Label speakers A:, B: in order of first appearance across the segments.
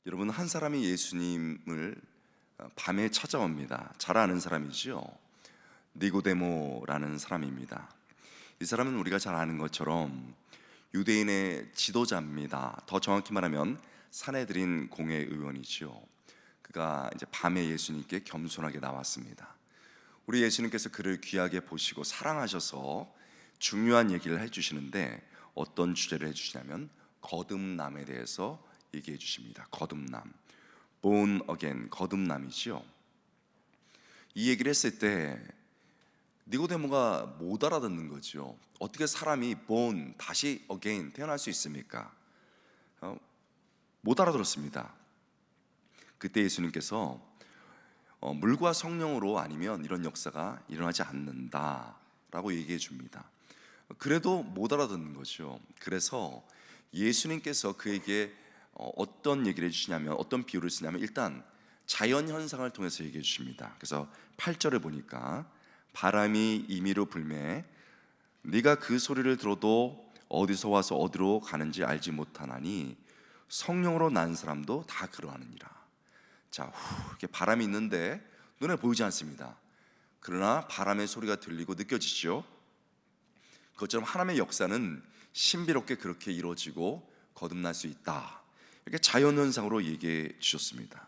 A: 여러분, 한 사람이 예수님을 밤에 찾아옵니다. 잘 아는 사람이죠. 니고데모라는 사람입니다. 이 사람은 우리가 잘 아는 것처럼 유대인의 지도자입니다. 더 정확히 말하면 산헤드린 공회의원이죠. 그가 이제 밤에 예수님께 겸손하게 나왔습니다. 우리 예수님께서 그를 귀하게 보시고 사랑하셔서 중요한 얘기를 해주시는데, 어떤 주제를 해주시냐면 거듭남에 대해서 얘기해 주십니다. 거듭남, born again, 거듭남이죠. 이 얘기를 했을 때 니고데모가 못 알아듣는 거죠. 어떻게 사람이 born, 다시 again, 태어날 수 있습니까? 못 알아들었습니다. 그때 예수님께서 물과 성령으로 아니면 이런 역사가 일어나지 않는다라고 얘기해 줍니다. 그래도 못 알아듣는 거죠. 그래서 예수님께서 그에게 어떤 얘기를 해주시냐면, 어떤 비유를 쓰냐면, 일단 자연 현상을 통해서 얘기해 주십니다. 그래서 8절을 보니까 바람이 임의로 불매 네가 그 소리를 들어도 어디서 와서 어디로 가는지 알지 못하나니 성령으로 난 사람도 다 그러하느니라. 자, 이렇게 바람이 있는데 눈에 보이지 않습니다. 그러나 바람의 소리가 들리고 느껴지죠. 그것처럼 하나님의 역사는 신비롭게 그렇게 이루어지고 거듭날 수 있다, 이렇게 자연현상으로 얘기해 주셨습니다.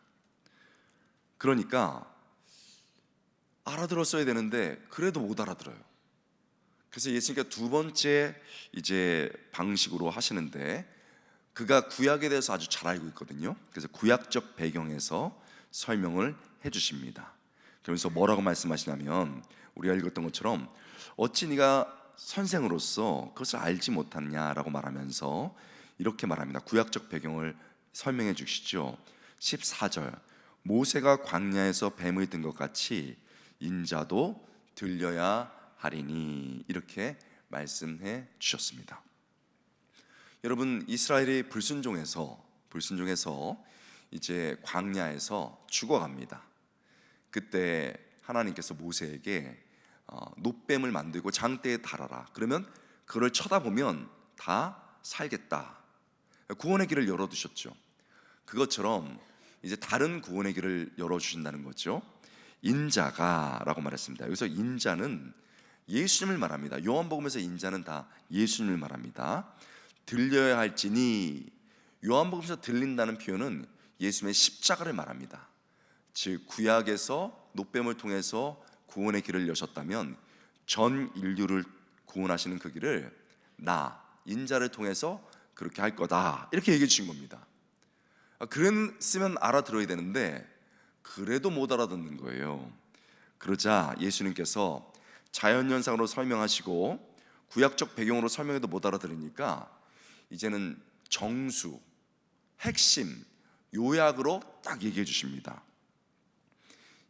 A: 그러니까 알아들었어야 되는데 그래도 못 알아들어요. 그래서 예수님께서 두 번째 이제 방식으로 하시는데, 그가 구약에 대해서 아주 잘 알고 있거든요. 그래서 구약적 배경에서 설명을 해주십니다. 그러면서 뭐라고 말씀하시냐면, 우리가 읽었던 것처럼 어찌 네가 선생으로서 그것을 알지 못하냐라고 말하면서 이렇게 말합니다. 구약적 배경을 설명해 주시죠. 14절, 모세가 광야에서 뱀을 든 것 같이 인자도 들려야 하리니, 이렇게 말씀해 주셨습니다. 여러분, 이스라엘이 불순종해서 이제 광야에서 죽어갑니다. 그때 하나님께서 모세에게 놋뱀을 만들고 장대에 달아라, 그러면 그를 쳐다보면 다 살겠다, 구원의 길을 열어두셨죠. 그것처럼 이제 다른 구원의 길을 열어주신다는 거죠. 인자가 라고 말했습니다. 여기서 인자는 예수님을 말합니다. 요한복음에서 인자는 다 예수님을 말합니다. 들려야 할지니, 요한복음에서 들린다는 표현은 예수님의 십자가를 말합니다. 즉 구약에서 놋뱀을 통해서 구원의 길을 여셨다면 전 인류를 구원하시는 그 길을 나 인자를 통해서 그렇게 할 거다, 이렇게 얘기해 주신 겁니다. 그랬으면 알아들어야 되는데 그래도 못 알아듣는 거예요. 그러자 예수님께서 자연현상으로 설명하시고 구약적 배경으로 설명해도 못 알아들으니까 이제는 정수, 핵심, 요약으로 딱 얘기해 주십니다.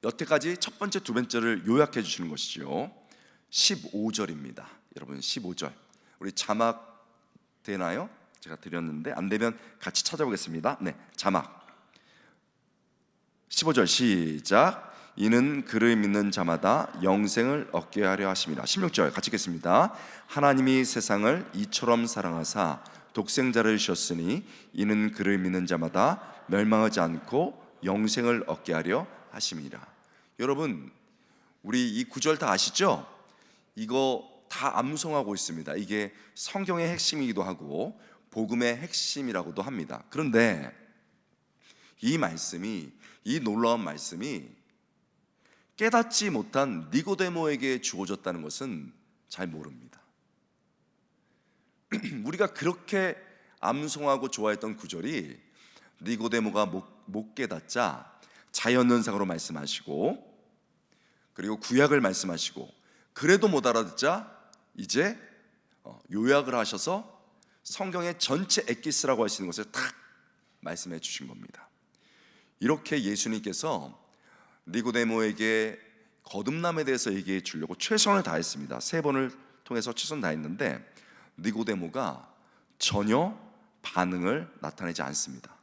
A: 여태까지 첫 번째, 두 번째를 요약해 주시는 것이죠. 15절입니다. 여러분, 15절 우리 자막 되나요? 제가 드렸는데 안 되면 같이 찾아보겠습니다. 네, 자막 15절 시작. 이는 그를 믿는 자마다 영생을 얻게 하려 하심이라. 16절 같이 읽겠습니다. 하나님이 세상을 이처럼 사랑하사 독생자를 주셨으니 이는 그를 믿는 자마다 멸망하지 않고 영생을 얻게 하려 하심이라. 여러분, 우리 이 구절 다 아시죠? 이거 다 암송하고 있습니다. 이게 성경의 핵심이기도 하고 복음의 핵심이라고도 합니다. 그런데 이 말씀이, 이 놀라운 말씀이 깨닫지 못한 니고데모에게 주어졌다는 것은 잘 모릅니다. 우리가 그렇게 암송하고 좋아했던 구절이 니고데모가 못 깨닫자 자연현상으로 말씀하시고, 그리고 구약을 말씀하시고, 그래도 못 알아듣자 이제 요약을 하셔서 성경의 전체 엑기스라고 하시는 것을 딱 말씀해 주신 겁니다. 이렇게 예수님께서 니고데모에게 거듭남에 대해서 얘기해 주려고 최선을 다했습니다. 3번을 통해서 최선을 다했는데 니고데모가 전혀 반응을 나타내지 않습니다.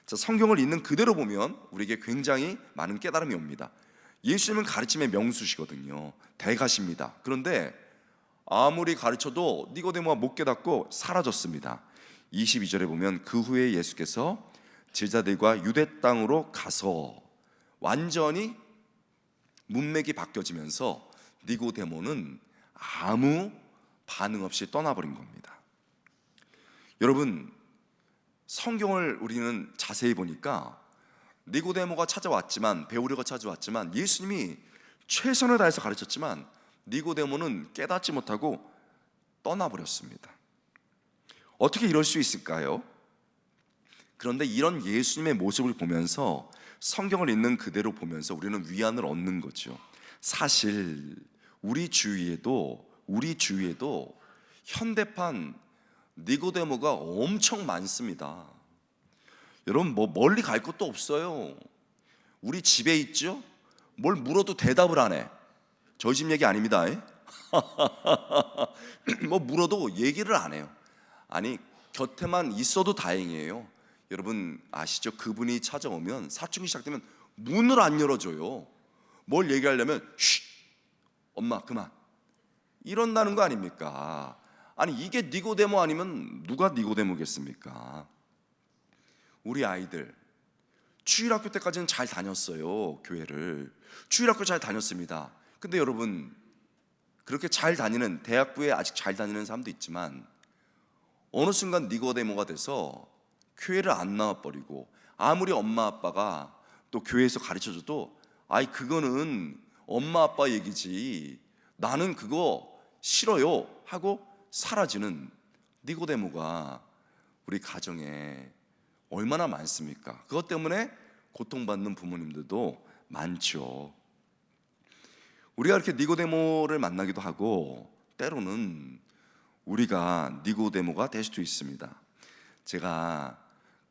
A: 자, 성경을 읽는 그대로 보면 우리에게 굉장히 많은 깨달음이 옵니다. 예수님은 가르침의 명수시거든요. 대가십니다. 그런데 아무리 가르쳐도 니고데모가 못 깨닫고 사라졌습니다. 22절에 보면 그 후에 예수께서 제자들과 유대 땅으로 가서 완전히 문맥이 바뀌어지면서 니고데모는 아무 반응 없이 떠나버린 겁니다. 여러분, 성경을 우리는 자세히 보니까 니고데모가 찾아왔지만, 배우려고 찾아왔지만, 예수님이 최선을 다해서 가르쳤지만 니고데모는 깨닫지 못하고 떠나버렸습니다. 어떻게 이럴 수 있을까요? 그런데 이런 예수님의 모습을 보면서, 성경을 읽는 그대로 보면서 우리는 위안을 얻는 거죠. 사실 우리 주위에도 현대판 니고데모가 엄청 많습니다. 여러분, 뭐 멀리 갈 것도 없어요. 우리 집에 있죠? 뭘 물어도 대답을 안 해. 저희 집 얘기 아닙니다. 뭐 물어도 얘기를 안 해요. 아니, 곁에만 있어도 다행이에요. 여러분 아시죠? 그분이 찾아오면, 사춘기 시작되면 문을 안 열어줘요. 뭘 얘기하려면 쉿, 엄마 그만, 이런다는 거 아닙니까? 아니, 이게 니고데모 아니면 누가 니고데모겠습니까? 우리 아이들 주일학교 때까지는 잘 다녔어요. 교회를 주일학교 잘 다녔습니다. 근데 여러분, 그렇게 잘 다니는, 대학교에 아직 잘 다니는 사람도 있지만 어느 순간 니고데모가 돼서 교회를 안 나와버리고, 아무리 엄마 아빠가 또 교회에서 가르쳐줘도 아이 그거는 엄마 아빠 얘기지, 나는 그거 싫어요 하고 사라지는 니고데모가 우리 가정에 얼마나 많습니까? 그것 때문에 고통받는 부모님들도 많죠. 우리가 이렇게 니고데모를 만나기도 하고, 때로는 우리가 니고데모가 될 수도 있습니다. 제가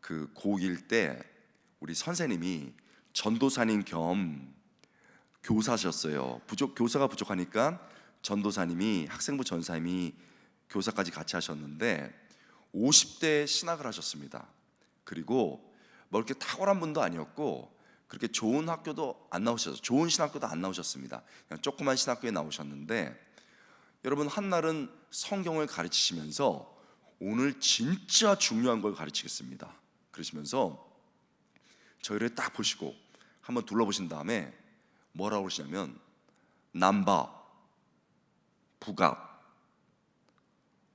A: 그 고1 때 우리 선생님이 전도사님 겸 교사셨어요. 교사가 부족하니까 전도사님이, 학생부 전사님이 교사까지 같이 하셨는데 50대 신학을 하셨습니다. 그리고 뭐 이렇게 탁월한 분도 아니었고, 그렇게 좋은 학교도 안 나오셨어요. 좋은 신학교도 안 나오셨습니다. 그냥 조그만 신학교에 나오셨는데, 여러분, 한날은 성경을 가르치시면서 오늘 진짜 중요한 걸 가르치겠습니다 그러시면서 저희를 딱 보시고 한번 둘러보신 다음에 뭐라고 그러시냐면, 남바 부각,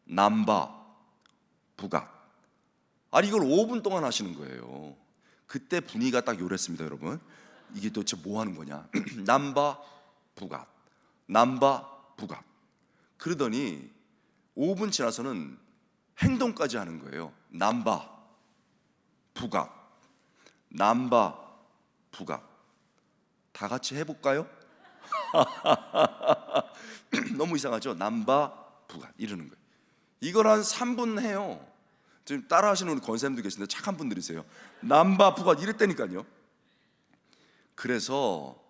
A: 남바 부각. 아니, 이걸 5분 동안 하시는 거예요. 그때 분위기가 딱 요랬습니다. 여러분, 이게 도대체 뭐 하는 거냐. 남바 부각, 남바 부각. 그러더니 5분 지나서는 행동까지 하는 거예요. 남바 부각, 남바 부각. 다 같이 해볼까요? 너무 이상하죠? 남바 부각 이러는 거예요. 이걸 한 3분 해요. 지금 따라 하시는 우리 권사님도 계신데 착한 분들이세요. 남바 부각 이랬다니까요. 그래서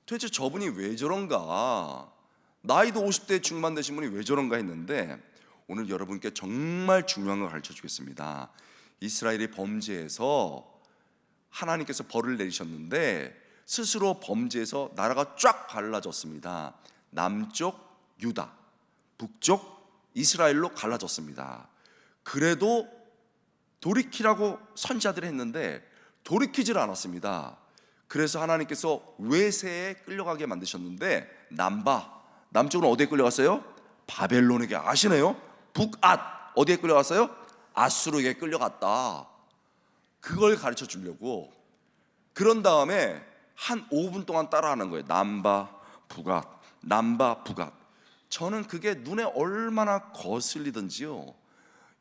A: 도대체 저분이 왜 저런가, 나이도 50대 중반 되신 분이 왜 저런가 했는데, 오늘 여러분께 정말 중요한 걸 가르쳐 주겠습니다. 이스라엘이 범죄해서 하나님께서 벌을 내리셨는데 스스로 범죄해서 나라가 쫙 갈라졌습니다. 남쪽 유다, 북쪽 이스라엘로 갈라졌습니다. 그래도 돌이키라고 선지자들이 했는데 돌이키질 않았습니다. 그래서 하나님께서 외세에 끌려가게 만드셨는데, 남쪽으로 어디에 끌려갔어요? 바벨론에게. 아시네요? 북앗 어디에 끌려갔어요? 아수르에게 끌려갔다. 그걸 가르쳐 주려고. 그런 다음에 한 5분 동안 따라하는 거예요. 남바 북앗, 남바 북앗. 저는 그게 눈에 얼마나 거슬리던지요.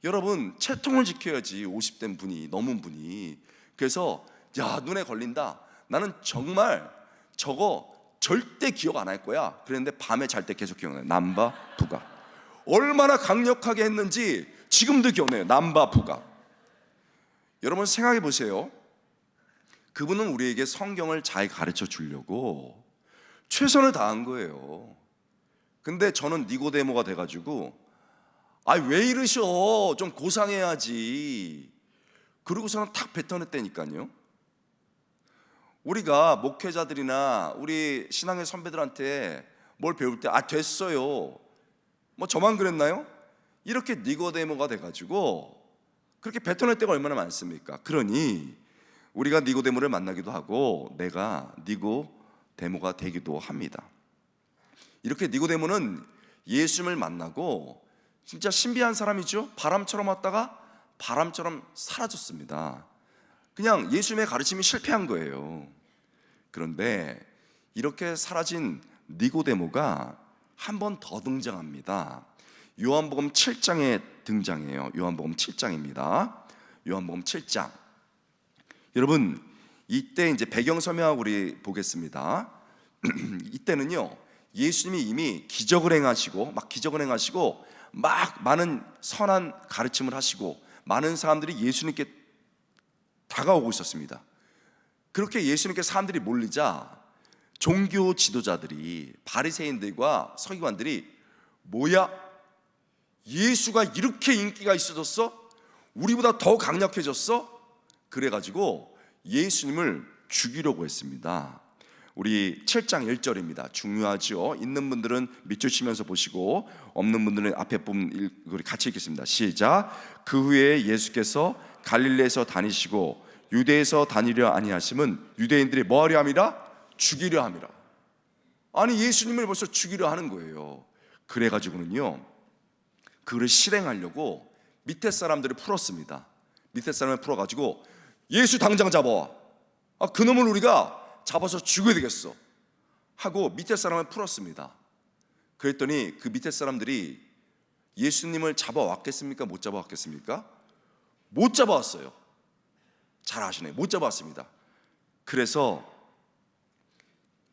A: 여러분, 채통을 지켜야지. 50대 분이, 넘은 분이. 그래서 야, 눈에 걸린다, 나는 정말 저거 절대 기억 안 할 거야 그랬는데 밤에 잘 때 계속 기억나요. 남바 북앗. 얼마나 강력하게 했는지 지금도 기억나요. 남바 북앗. 여러분 생각해 보세요. 그분은 우리에게 성경을 잘 가르쳐 주려고 최선을 다한 거예요. 근데 저는 니고데모가 돼가지고, 아 왜 이러셔, 좀 고상해야지. 그러고서는 탁 뱉어냈다니까요. 우리가 목회자들이나 우리 신앙의 선배들한테 뭘 배울 때, 아 됐어요, 뭐 저만 그랬나요? 이렇게 니고데모가 돼가지고 그렇게 뱉어낼 때가 얼마나 많습니까? 그러니 우리가 니고데모를 만나기도 하고 내가 니고데모가 되기도 합니다. 이렇게 니고데모는 예수님을 만나고 진짜 신비한 사람이죠. 바람처럼 왔다가 바람처럼 사라졌습니다. 그냥 예수님의 가르침이 실패한 거예요. 그런데 이렇게 사라진 니고데모가 한 번 더 등장합니다. 요한복음 7장에 등장해요. 요한복음 7장입니다. 요한복음 7장. 여러분, 이때 이제 배경 설명하고 우리 보겠습니다. 이때는요, 예수님이 이미 기적을 행하시고 막 많은 선한 가르침을 하시고 많은 사람들이 예수님께 다가오고 있었습니다. 그렇게 예수님께 사람들이 몰리자 종교 지도자들이, 바리새인들과 서기관들이, 뭐야? 예수가 이렇게 인기가 있어졌어? 우리보다 더 강력해졌어? 그래가지고 예수님을 죽이려고 했습니다. 우리 7장 1절입니다. 중요하죠. 있는 분들은 밑줄 치면서 보시고 없는 분들은 앞에 부분 같이 읽겠습니다. 시작. 그 후에 예수께서 갈릴리에서 다니시고 유대에서 다니려 아니하심은 유대인들이 뭐하려 함이라? 죽이려 함이라. 아니, 예수님을 벌써 죽이려 하는 거예요. 그래가지고는요, 그를 실행하려고 밑에 사람들을 풀었습니다. 밑에 사람을 풀어가지고 예수 당장 잡아와. 그놈을 우리가 잡아서 죽여야 되겠어 하고 밑에 사람을 풀었습니다. 그랬더니 그 밑에 사람들이 예수님을 잡아왔겠습니까? 못 잡아왔겠습니까? 못 잡아왔어요. 잘 아시네. 못 잡아왔습니다. 그래서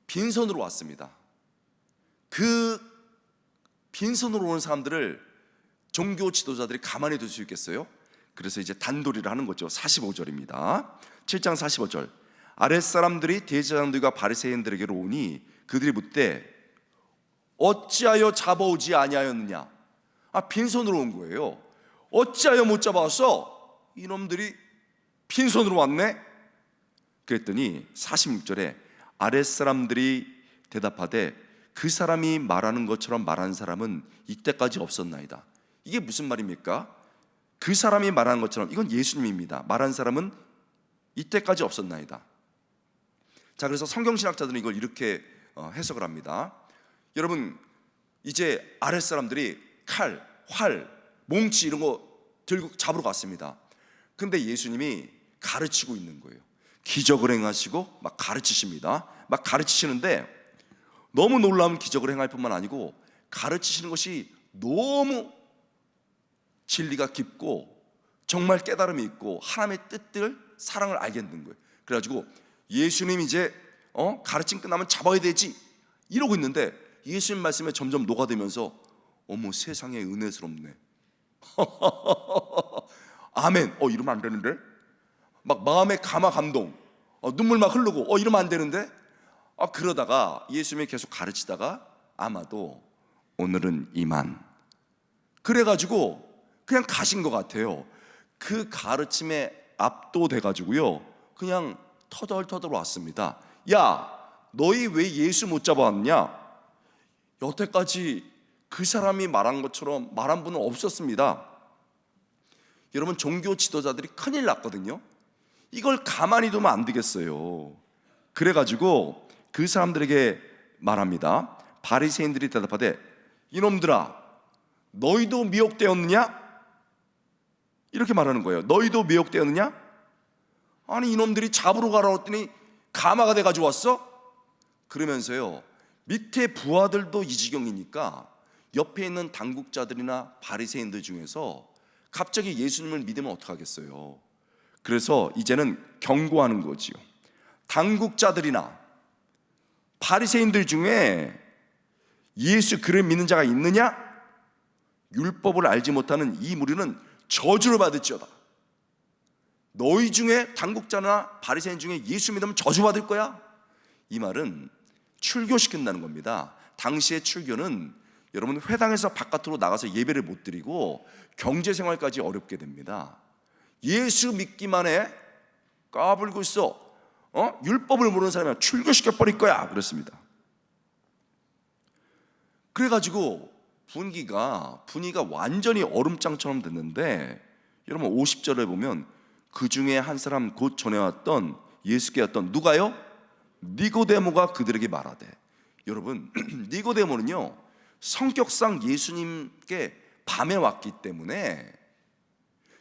A: 빈손으로 왔습니다. 그 빈손으로 오는 사람들을 종교 지도자들이 가만히 둘 수 있겠어요? 그래서 이제 단도리를 하는 거죠. 45절입니다. 7장 45절. 아랫사람들이 대제사장들과 바리새인들에게로 오니 그들이 묻되 어찌하여 잡아오지 아니하였느냐? 빈손으로 온 거예요. 어찌하여 못 잡아왔어? 이놈들이 빈손으로 왔네? 그랬더니 46절에 아랫사람들이 대답하되 그 사람이 말하는 것처럼 말한 사람은 이때까지 없었나이다. 이게 무슨 말입니까? 그 사람이 말하는 것처럼, 이건 예수님입니다. 말한 사람은 이때까지 없었나이다. 자, 그래서 성경신학자들은 이걸 이렇게 해석을 합니다. 여러분, 이제 아랫사람들이 칼, 활, 몽치 이런 거 들고 잡으러 갔습니다. 근데 예수님이 가르치고 있는 거예요. 기적을 행하시고 막 가르치십니다. 막 가르치시는데 너무 놀라운 기적을 행할 뿐만 아니고 가르치시는 것이 너무 진리가 깊고 정말 깨달음이 있고 하나님의 뜻들, 사랑을 알게 되는 거예요. 그래가지고 예수님 이제 가르침 끝나면 잡아야 되지 이러고 있는데 예수님 말씀에 점점 녹아들면서 어머, 세상에 은혜스럽네. 아멘. 이러면 안 되는데? 막 마음에 감동, 눈물 막 흐르고 이러면 안 되는데? 그러다가 예수님이 계속 가르치다가 아마도 오늘은 이만, 그래가지고 그냥 가신 것 같아요. 그 가르침에 압도돼가지고요, 그냥 터덜터덜 왔습니다. 야, 너희 왜 예수 못 잡아왔냐? 여태까지 그 사람이 말한 것처럼 말한 분은 없었습니다. 여러분, 종교 지도자들이 큰일 났거든요. 이걸 가만히 두면 안 되겠어요. 그래가지고 그 사람들에게 말합니다. 바리새인들이 대답하되 이놈들아, 너희도 미혹되었느냐? 이렇게 말하는 거예요. 너희도 미혹되었느냐? 아니, 이놈들이 잡으러 가라 했더니 가마가 돼가지고 왔어? 그러면서요, 밑에 부하들도 이 지경이니까 옆에 있는 당국자들이나 바리새인들 중에서 갑자기 예수님을 믿으면 어떡하겠어요? 그래서 이제는 경고하는 거지요. 당국자들이나 바리새인들 중에 예수 그를 믿는 자가 있느냐? 율법을 알지 못하는 이 무리는 저주를 받을지어다. 너희 중에 당국자나 바리새인 중에 예수 믿으면 저주받을 거야. 이 말은 출교시킨다는 겁니다. 당시의 출교는 여러분, 회당에서 바깥으로 나가서 예배를 못 드리고 경제생활까지 어렵게 됩니다. 예수 믿기만 해? 까불고 있어. 율법을 모르는 사람이야. 출교시켜버릴 거야. 그랬습니다. 그래가지고 분위기가 완전히 얼음장처럼 됐는데, 여러분 50절에 보면 그 중에 한 사람 곧 전해왔던 예수께 왔던 누가요? 니고데모가 그들에게 말하되. 여러분 니고데모는요 성격상 예수님께 밤에 왔기 때문에,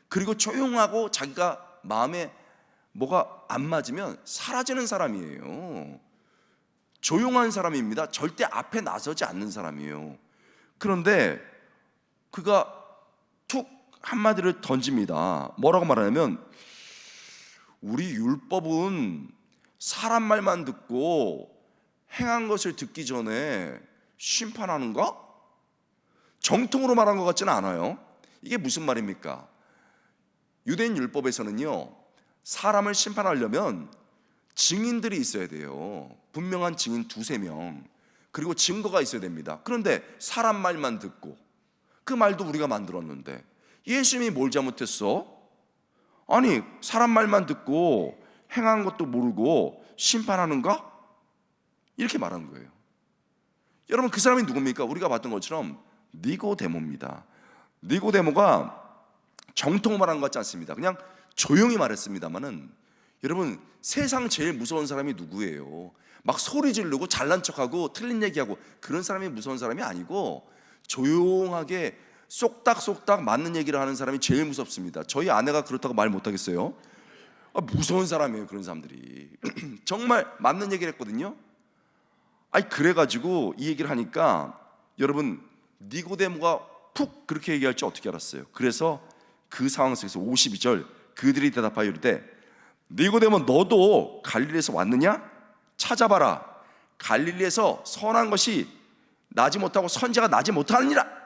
A: 그리고 조용하고 자기가 마음에 뭐가 안 맞으면 사라지는 사람이에요. 조용한 사람입니다. 절대 앞에 나서지 않는 사람이에요. 그런데 그가 툭 한마디를 던집니다. 뭐라고 말하냐면, 우리 율법은 사람 말만 듣고 행한 것을 듣기 전에 심판하는가? 정통으로 말한 것 같지는 않아요. 이게 무슨 말입니까? 유대인 율법에서는요 사람을 심판하려면 증인들이 있어야 돼요. 분명한 증인 2-3명, 그리고 증거가 있어야 됩니다. 그런데 사람 말만 듣고, 그 말도 우리가 만들었는데 예수님이 뭘 잘못했어? 아니 사람 말만 듣고 행한 것도 모르고 심판하는가? 이렇게 말한 거예요. 여러분 그 사람이 누굽니까? 우리가 봤던 것처럼 니고데모입니다. 니고데모가 정통 말한 것 같지 않습니다. 그냥 조용히 말했습니다만은, 여러분 세상 제일 무서운 사람이 누구예요? 막 소리 지르고 잘난 척하고 틀린 얘기하고 그런 사람이 무서운 사람이 아니고, 조용하게 쏙닥쏙닥 맞는 얘기를 하는 사람이 제일 무섭습니다. 저희 아내가 그렇다고 말 못하겠어요? 무서운 사람이에요 그런 사람들이. 정말 맞는 얘기를 했거든요. 그래가지고 이 얘기를 하니까 여러분 니고데모가 푹 그렇게 얘기할 줄 어떻게 알았어요? 그래서 그 상황 속에서 52절 그들이 대답하여 이르되, 니고데모 너도 갈릴리에서 왔느냐? 찾아봐라. 갈릴리에서 선한 것이 나지 못하고 선지자가 나지 못하느니라.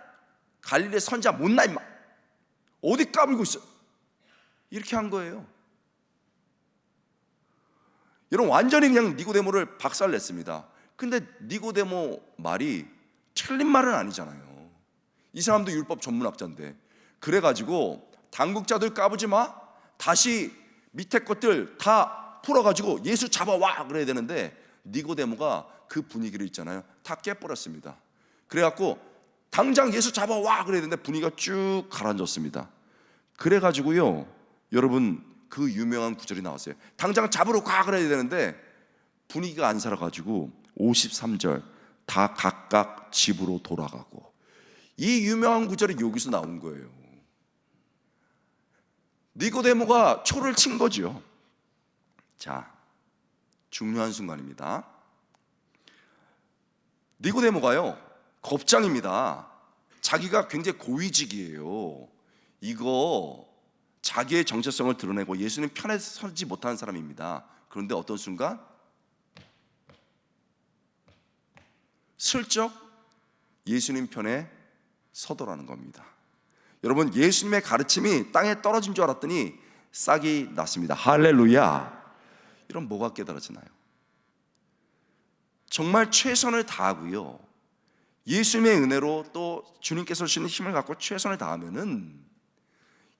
A: 갈릴리의 선지자 못나 임마. 어디 까불고 있어? 이렇게 한 거예요. 여러분 완전히 그냥 니고데모를 박살냈습니다. 근데 니고데모 말이 틀린 말은 아니잖아요. 이 사람도 율법 전문학자인데. 그래가지고 당국자들 까부지 마, 다시 밑에 것들 다 풀어가지고 예수 잡아와 그래야 되는데, 니고데모가 그 분위기를 있잖아요 다 깨버렸습니다. 그래갖고 당장 예수 잡아와 그래야 되는데 분위기가 쭉 가라앉았습니다. 그래가지고요 여러분 그 유명한 구절이 나왔어요. 당장 잡으러 가 그래야 되는데 분위기가 안 살아가지고 53절 다 각각 집으로 돌아가고. 이 유명한 구절이 여기서 나온 거예요. 니고데모가 초를 친 거죠. 자, 중요한 순간입니다. 니고데모가요 겁장입니다. 자기가 굉장히 고위직이에요. 이거 자기의 정체성을 드러내고 예수님 편에 서지 못하는 사람입니다. 그런데 어떤 순간 슬쩍 예수님 편에 서더라는 겁니다. 여러분 예수님의 가르침이 땅에 떨어진 줄 알았더니 싹이 났습니다. 할렐루야. 이런 뭐가 깨달아지나요? 정말 최선을 다하고요 예수님의 은혜로 또 주님께서 주시는 힘을 갖고 최선을 다하면은,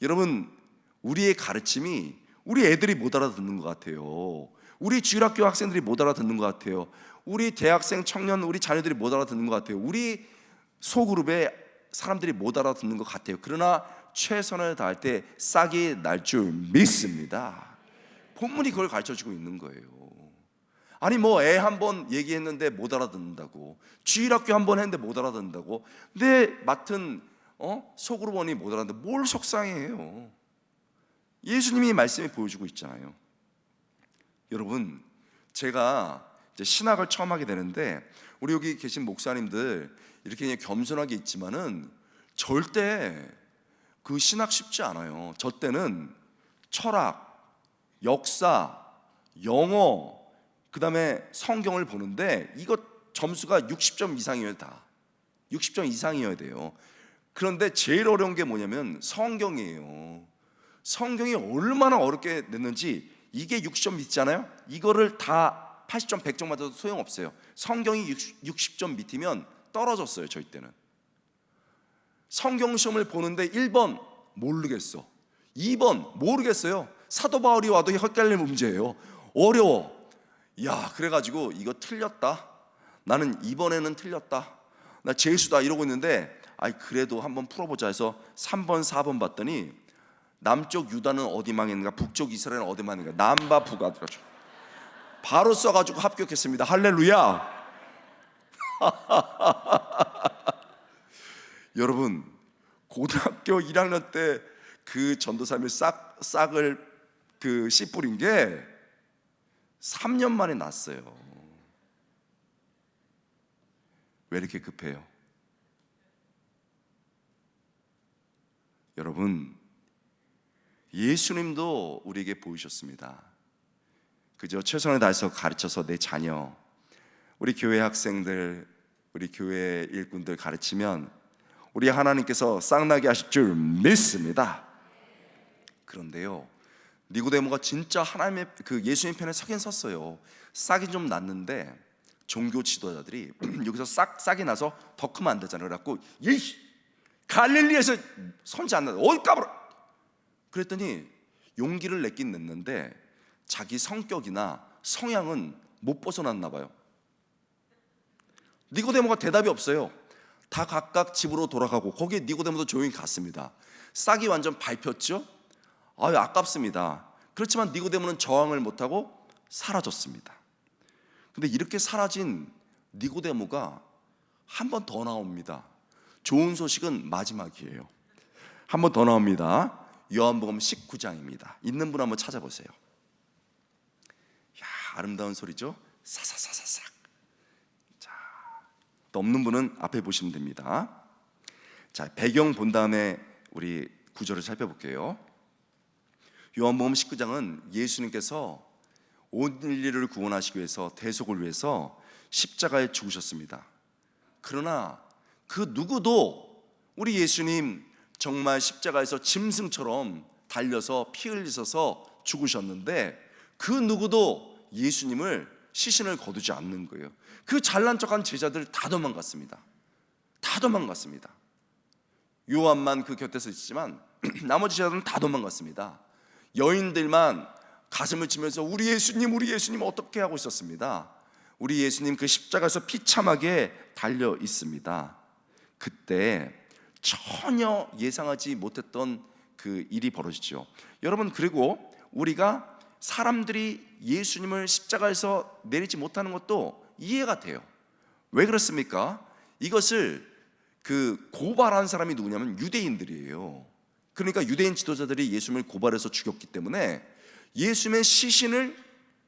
A: 여러분 우리의 가르침이 우리 애들이 못 알아듣는 것 같아요. 우리 주일학교 학생들이 못 알아듣는 것 같아요. 우리 대학생 청년 우리 자녀들이 못 알아듣는 것 같아요. 우리 소그룹의 사람들이 못 알아듣는 것 같아요. 그러나 최선을 다할 때 싹이 날 줄 믿습니다. 본문이 그걸 가르쳐주고 있는 거예요. 아니 뭐 애 한 번 얘기했는데 못 알아듣는다고, 주일학교 한 번 했는데 못 알아듣는다고, 내 맡은 소그룹원이 못 알아듣는데 뭘 속상해해요. 예수님이 말씀이 보여주고 있잖아요. 여러분 제가 이제 신학을 처음 하게 되는데, 우리 여기 계신 목사님들 이렇게 그냥 겸손하게 있지만은 절대 그 신학 쉽지 않아요. 저 때는 철학, 역사, 영어, 그 다음에 성경을 보는데 이거 점수가 60점 이상이어야 다 60점 이상이어야 돼요. 그런데 제일 어려운 게 뭐냐면 성경이에요. 성경이 얼마나 어렵게 냈는지, 이게 60점 있잖아요. 이거를 다 80점 100점 맞아도 소용없어요. 성경이 60점 밑이면 떨어졌어요. 저희 때는 성경 시험을 보는데 1번 모르겠어, 2번 모르겠어요. 사도 바울이 와도 헷갈릴 문제예요. 어려워. 야, 그래가지고 이거 틀렸다, 나는 이번에는 틀렸다, 나 재수다 이러고 있는데, 그래도 한번 풀어보자 해서 3번 4번 봤더니 남쪽 유다는 어디 망했는가, 북쪽 이스라엘은 어디 망했는가, 남바 북아 들어줘. 바로 써가지고 합격했습니다. 할렐루야. 여러분, 고등학교 1학년 때 그 전도사님을 싹을 씨 뿌린 게 3년 만에 났어요. 왜 이렇게 급해요? 여러분, 예수님도 우리에게 보이셨습니다. 그저 최선을 다해서 가르쳐서 내 자녀, 우리 교회 학생들, 우리 교회 일꾼들 가르치면 우리 하나님께서 쌍나게 하실 줄 믿습니다. 그런데요, 니고데모가 진짜 하나님의 예수님 편에 서긴 섰어요. 싹이 좀 났는데 종교 지도자들이 여기서 싹이 나서 더 크면 안 되잖아요. 그래갖고 갈릴리에서 선지 안 나서 어디 까불어. 그랬더니 용기를 냈긴 냈는데 자기 성격이나 성향은 못 벗어났나 봐요. 니고데모가 대답이 없어요. 다 각각 집으로 돌아가고 거기에 니고데모도 조용히 갔습니다. 싹이 완전 밟혔죠. 아깝습니다. 그렇지만 니고데모는 저항을 못하고 사라졌습니다. 근데 이렇게 사라진 니고데모가 한 번 더 나옵니다. 좋은 소식은 마지막이에요. 한 번 더 나옵니다. 요한복음 19장입니다. 있는 분 한번 찾아보세요. 아름다운 소리죠. 사사사사삭. 자, 또 없는 분은 앞에 보시면 됩니다. 자, 배경 본 다음에 우리 구절을 살펴볼게요. 요한복음 19장은 예수님께서 온 인류를 구원하시기 위해서, 대속을 위해서 십자가에 죽으셨습니다. 그러나 그 누구도 우리 예수님 정말 십자가에서 짐승처럼 달려서 피 흘리셔서 죽으셨는데 그 누구도 예수님을 시신을 거두지 않는 거예요. 그 잘난 척한 제자들 다 도망갔습니다. 다 도망갔습니다. 요한만 그 곁에서 있지만 나머지 제자들은 다 도망갔습니다. 여인들만 가슴을 치면서 우리 예수님 어떻게 하고 있었습니다. 우리 예수님 그 십자가에서 비참하게 달려 있습니다. 그때 전혀 예상하지 못했던 그 일이 벌어지죠. 여러분, 그리고 우리가 사람들이 예수님을 십자가에서 내리지 못하는 것도 이해가 돼요. 왜 그렇습니까? 이것을 고발한 사람이 누구냐면 유대인들이에요. 그러니까 유대인 지도자들이 예수님을 고발해서 죽였기 때문에 예수님의 시신을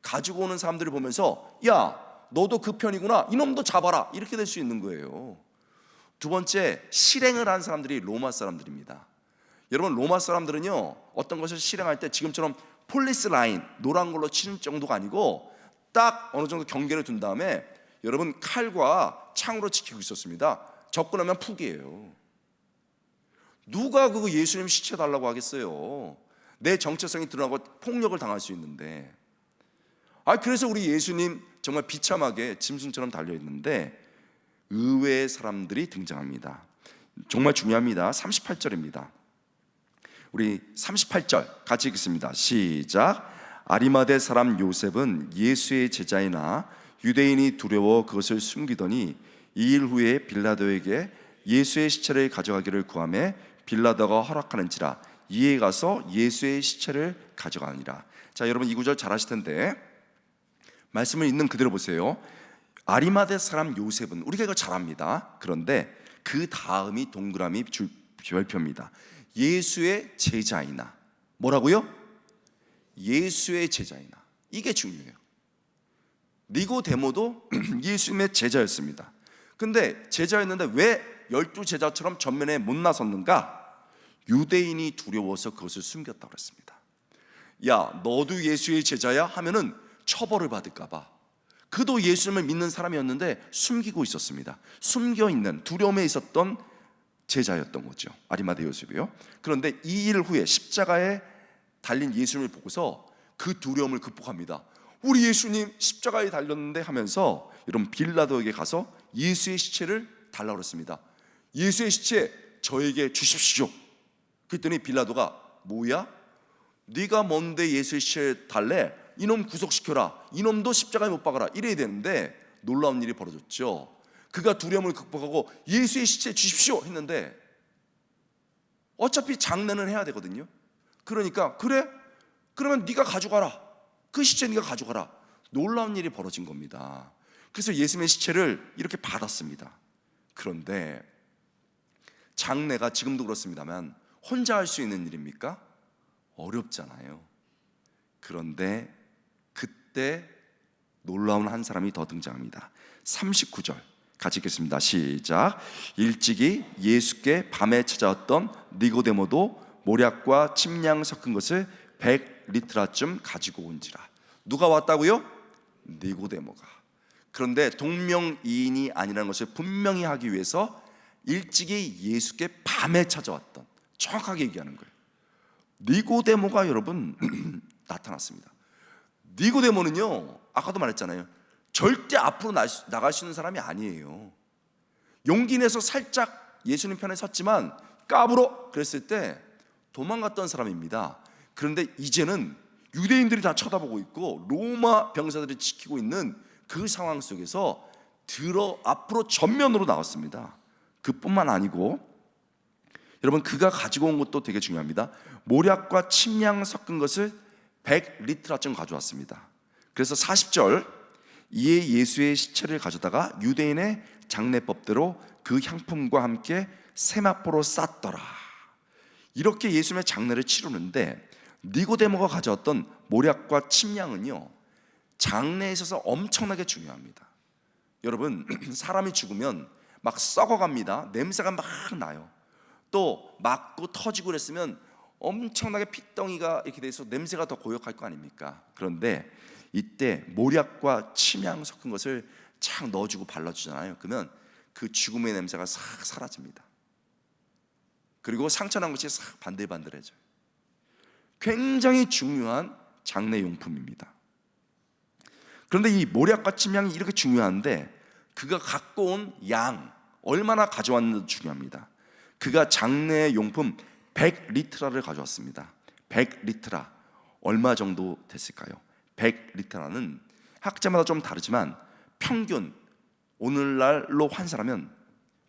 A: 가지고 오는 사람들을 보면서 야, 너도 그 편이구나, 이놈도 잡아라, 이렇게 될 수 있는 거예요. 두 번째, 실행을 한 사람들이 로마 사람들입니다. 여러분, 로마 사람들은요, 어떤 것을 실행할 때 지금처럼 폴리스 라인, 노란 걸로 치는 정도가 아니고 딱 어느 정도 경계를 둔 다음에 여러분 칼과 창으로 지키고 있었습니다. 접근하면 푸기예요. 누가 그거 예수님 시체 달라고 하겠어요? 내 정체성이 드러나고 폭력을 당할 수 있는데. 그래서 우리 예수님 정말 비참하게 짐승처럼 달려있는데 의외의 사람들이 등장합니다. 정말 중요합니다. 38절입니다. 우리 38절 같이 읽겠습니다. 시작. 아리마대 사람 요셉은 예수의 제자이나 유대인이 두려워 그것을 숨기더니 2일 후에 빌라도에게 예수의 시체를 가져가기를 구하매 빌라도가 허락하는지라 이에 가서 예수의 시체를 가져가니라. 자, 여러분 이 구절 잘 아실 텐데 말씀을 있는 그대로 보세요. 아리마대 사람 요셉은, 우리가 이거 잘 압니다. 그런데 그 다음이 동그라미 별표입니다. 예수의 제자이나. 뭐라고요? 예수의 제자이나. 이게 중요해요. 니고데모도 예수님의 제자였습니다. 근데 제자였는데 왜 12제자처럼 전면에 못 나섰는가? 유대인이 두려워서 그것을 숨겼다고 했습니다. 야, 너도 예수의 제자야? 하면은 처벌을 받을까 봐. 그도 예수님을 믿는 사람이었는데 숨기고 있었습니다. 숨겨있는, 두려움에 있었던 제자였던 거죠. 아리마대 요셉이요. 그런데 2일 후에 십자가에 달린 예수님을 보고서 그 두려움을 극복합니다. 우리 예수님 십자가에 달렸는데 하면서 여러분 빌라도에게 가서 예수의 시체를 달라고 그랬습니다. 예수의 시체 저에게 주십시오. 그랬더니 빌라도가 뭐야? 네가 뭔데 예수의 시체를 달래? 이놈 구속시켜라. 이놈도 십자가에 못 박아라. 이래야 되는데 놀라운 일이 벌어졌죠. 그가 두려움을 극복하고 예수의 시체 주십시오 했는데 어차피 장례는 해야 되거든요. 그러니까 그래? 그러면 네가 가져가라. 그 시체 네가 가져가라. 놀라운 일이 벌어진 겁니다. 그래서 예수님의 시체를 이렇게 받았습니다. 그런데 장례가 지금도 그렇습니다만 혼자 할 수 있는 일입니까? 어렵잖아요. 그런데 그때 놀라운 한 사람이 더 등장합니다. 39절 같이 읽겠습니다. 시작. 일찍이 예수께 밤에 찾아왔던 니고데모도 모략과 침량 섞은 것을 100리트라쯤 가지고 온지라. 누가 왔다고요? 니고데모가. 그런데 동명이인이 아니라는 것을 분명히 하기 위해서 일찍이 예수께 밤에 찾아왔던, 정확하게 얘기하는 거예요. 니고데모가 여러분 나타났습니다. 니고데모는요, 아까도 말했잖아요, 절대 앞으로 나갈 수 있는 사람이 아니에요. 용기 내서 살짝 예수님 편에 섰지만 까불어 그랬을 때 도망갔던 사람입니다. 그런데 이제는 유대인들이 다 쳐다보고 있고 로마 병사들이 지키고 있는 그 상황 속에서 앞으로 전면으로 나왔습니다. 그뿐만 아니고 여러분, 그가 가지고 온 것도 되게 중요합니다. 모략과 침량 섞은 것을 100리트라쯤 가져왔습니다. 그래서 40절, 이에 예수의 시체를 가져다가 유대인의 장례법대로 그 향품과 함께 세마포로 쌌더라. 이렇게 예수님의 장례를 치르는데 니고데모가 가져왔던 모략과 침량은요, 장례에 있어서 엄청나게 중요합니다. 여러분, 사람이 죽으면 막 썩어갑니다. 냄새가 막 나요. 또 맞고 터지고 그랬으면 엄청나게 핏덩이가 이렇게 돼서 냄새가 더 고약할 거 아닙니까? 그런데 이때 모략과 침향 섞은 것을 착 넣어주고 발라주잖아요. 그러면 그 죽음의 냄새가 싹 사라집니다. 그리고 상처난 것이 싹 반들반들해져요. 굉장히 중요한 장례용품입니다. 그런데 이 모략과 침향이 이렇게 중요한데 그가 갖고 온 양, 얼마나 가져왔는지도 중요합니다. 그가 장례용품 100리트라를 가져왔습니다. 100리트라 얼마 정도 됐을까요? 100리트라는 학자마다 좀 다르지만 평균 오늘날로 환산하면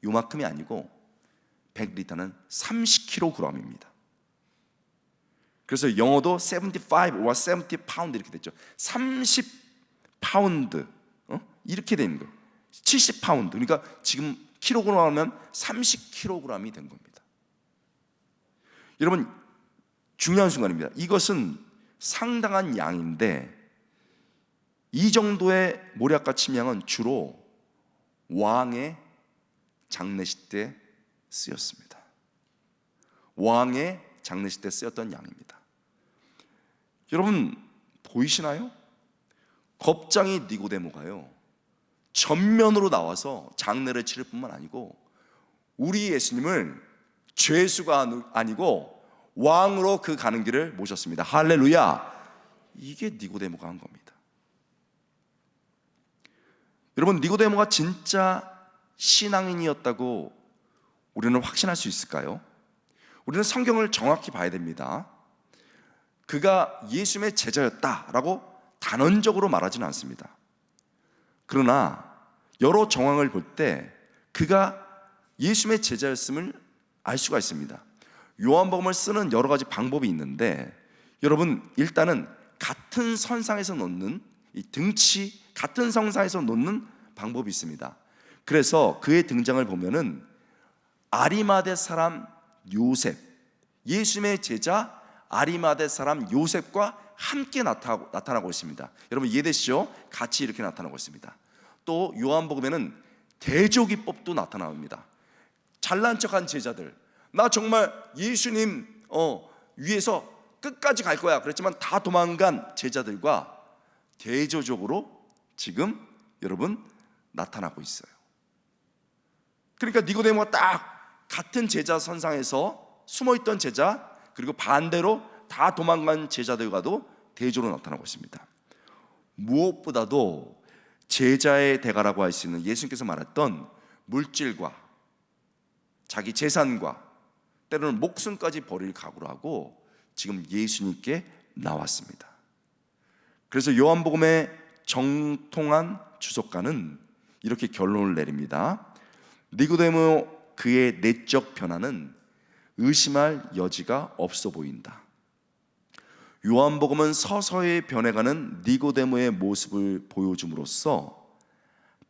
A: 요만큼이 아니고 100리터는 30kg입니다. 그래서 영어도 75 or 70 파운드 이렇게 됐죠. 30파운드 이렇게 되는 거예요. 70파운드. 그러니까 지금 킬로그램 하면 30kg이 된 겁니다. 여러분, 중요한 순간입니다. 이것은 상당한 양인데 이 정도의 모략과 침향은 주로 왕의 장례식 때 쓰였습니다. 왕의 장례식 때 쓰였던 양입니다. 여러분 보이시나요? 겁장이 니고데모가요, 전면으로 나와서 장례를 치를 뿐만 아니고 우리 예수님을 죄수가 아니고 왕으로 그 가는 길을 모셨습니다. 할렐루야. 이게 니고데모가 한 겁니다. 여러분, 니고데모가 진짜 신앙인이었다고 우리는 확신할 수 있을까요? 우리는 성경을 정확히 봐야 됩니다. 그가 예수님의 제자였다라고 단언적으로 말하지는 않습니다. 그러나 여러 정황을 볼 때 그가 예수님의 제자였음을 알 수가 있습니다. 요한복음을 쓰는 여러 가지 방법이 있는데 여러분, 일단은 같은 선상에서 놓는 이 등치 같은 성상에서 놓는 방법이 있습니다. 그래서 그의 등장을 보면은 아리마대 사람 요셉, 예수님의 제자 아리마대 사람 요셉과 함께 나타나고 있습니다. 여러분 이해되시죠? 같이 이렇게 나타나고 있습니다. 또 요한복음에는 대조기법도 나타납니다. 잘난 척한 제자들, 나 정말 예수님 위해서 끝까지 갈 거야 그랬지만 다 도망간 제자들과 대조적으로 지금 여러분 나타나고 있어요. 그러니까 니고데모가 딱 같은 제자 선상에서 숨어있던 제자, 그리고 반대로 다 도망간 제자들과도 대조로 나타나고 있습니다. 무엇보다도 제자의 대가라고 할 수 있는 예수님께서 말했던 물질과 자기 재산과 때로는 목숨까지 버릴 각오를 하고 지금 예수님께 나왔습니다. 그래서 요한복음의 정통한 주석가는 이렇게 결론을 내립니다. 니고데모 그의 내적 변화는 의심할 여지가 없어 보인다. 요한복음은 서서히 변해가는 니고데모의 모습을 보여줌으로써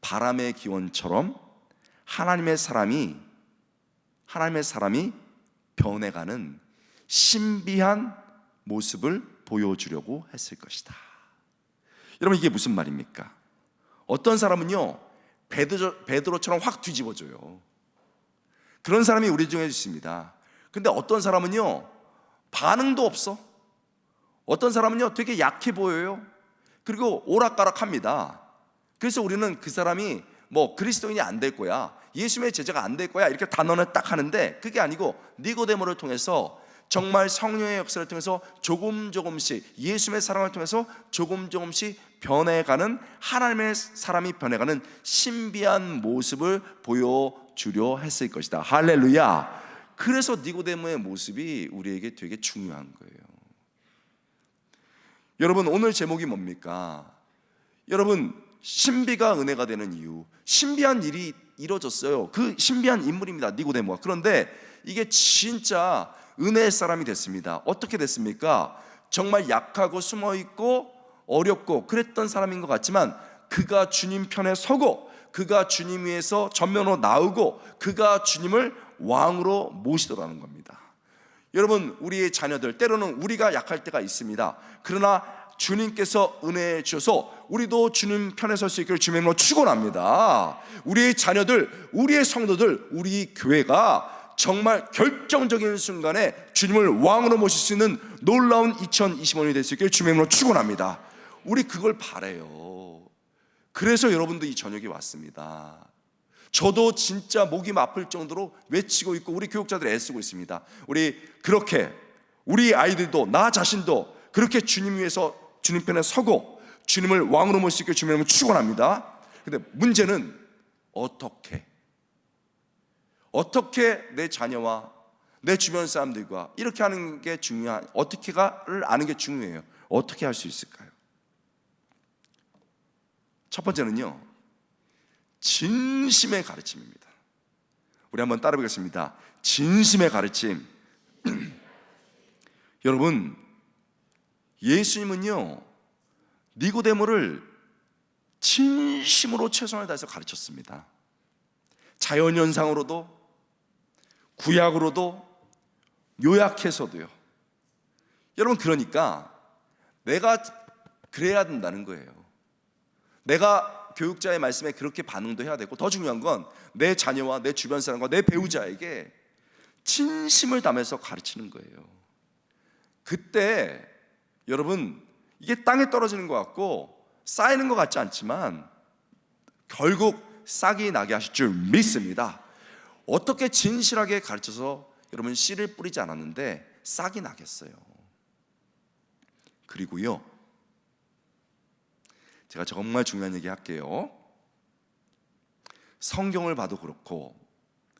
A: 바람의 기원처럼 하나님의 사람이 변해가는 신비한 모습을 보여주려고 했을 것이다. 여러분, 이게 무슨 말입니까? 어떤 사람은요, 베드로처럼 확 뒤집어져요. 그런 사람이 우리 중에 있습니다. 근데 어떤 사람은요, 반응도 없어. 어떤 사람은요, 되게 약해 보여요. 그리고 오락가락합니다. 그래서 우리는 그 사람이 뭐 그리스도인이 안 될 거야, 예수님의 제자가 안 될 거야, 이렇게 단언을 딱 하는데, 그게 아니고 니고데모를 통해서 정말 성령의 역사를 통해서 조금씩 예수님의 사랑을 통해서 조금씩 변해가는, 하나님의 사람이 변해가는 신비한 모습을 보여주려 했을 것이다. 할렐루야. 그래서 니고데모의 모습이 우리에게 되게 중요한 거예요. 여러분, 오늘 제목이 뭡니까? 여러분, 신비가 은혜가 되는 이유, 신비한 일이 이루어졌어요. 그 신비한 인물입니다, 니고데모가. 그런데 이게 진짜 은혜의 사람이 됐습니다. 어떻게 됐습니까? 정말 약하고 숨어있고 어렵고 그랬던 사람인 것 같지만, 그가 주님 편에 서고 그가 주님 위에서 전면으로 나오고 그가 주님을 왕으로 모시더라는 겁니다. 여러분, 우리의 자녀들, 때로는 우리가 약할 때가 있습니다. 그러나 주님께서 은혜해 주셔서 우리도 주님 편에 설 수 있기를 주님으로 축원합니다. 우리의 자녀들, 우리의 성도들, 우리 교회가 정말 결정적인 순간에 주님을 왕으로 모실 수 있는 놀라운 2025년이 될 수 있기를 주님으로 축원합니다. 우리 그걸 바라요. 그래서 여러분도 이 저녁에 왔습니다. 저도 진짜 목이 아플 정도로 외치고 있고 우리 교육자들 애쓰고 있습니다. 우리 아이들도, 나 자신도 그렇게 주님 위해서 주님 편에 서고 주님을 왕으로 모실 수 있게 주님을 축원합니다. 근데 문제는 어떻게 내 자녀와 내 주변 사람들과 이렇게 하는 게 어떻게를 아는 게 중요해요. 어떻게 할 수 있을까요? 첫 번째는요, 진심의 가르침입니다. 우리 한번 따라 보겠습니다. 진심의 가르침. 여러분, 예수님은요, 니고데모를 진심으로 최선을 다해서 가르쳤습니다. 자연현상으로도 구약으로도 요약해서도요. 여러분, 그러니까 내가 그래야 된다는 거예요. 내가 교육자의 말씀에 그렇게 반응도 해야 되고, 더 중요한 건 내 자녀와 내 주변 사람과 내 배우자에게 진심을 담아서 가르치는 거예요. 그때 여러분, 이게 땅에 떨어지는 것 같고 쌓이는 것 같지 않지만 결국 싹이 나게 하실 줄 믿습니다. 어떻게 진실하게 가르쳐서 여러분 씨를 뿌리지 않았는데 싹이 나겠어요. 그리고요, 제가 정말 중요한 얘기 할게요. 성경을 봐도 그렇고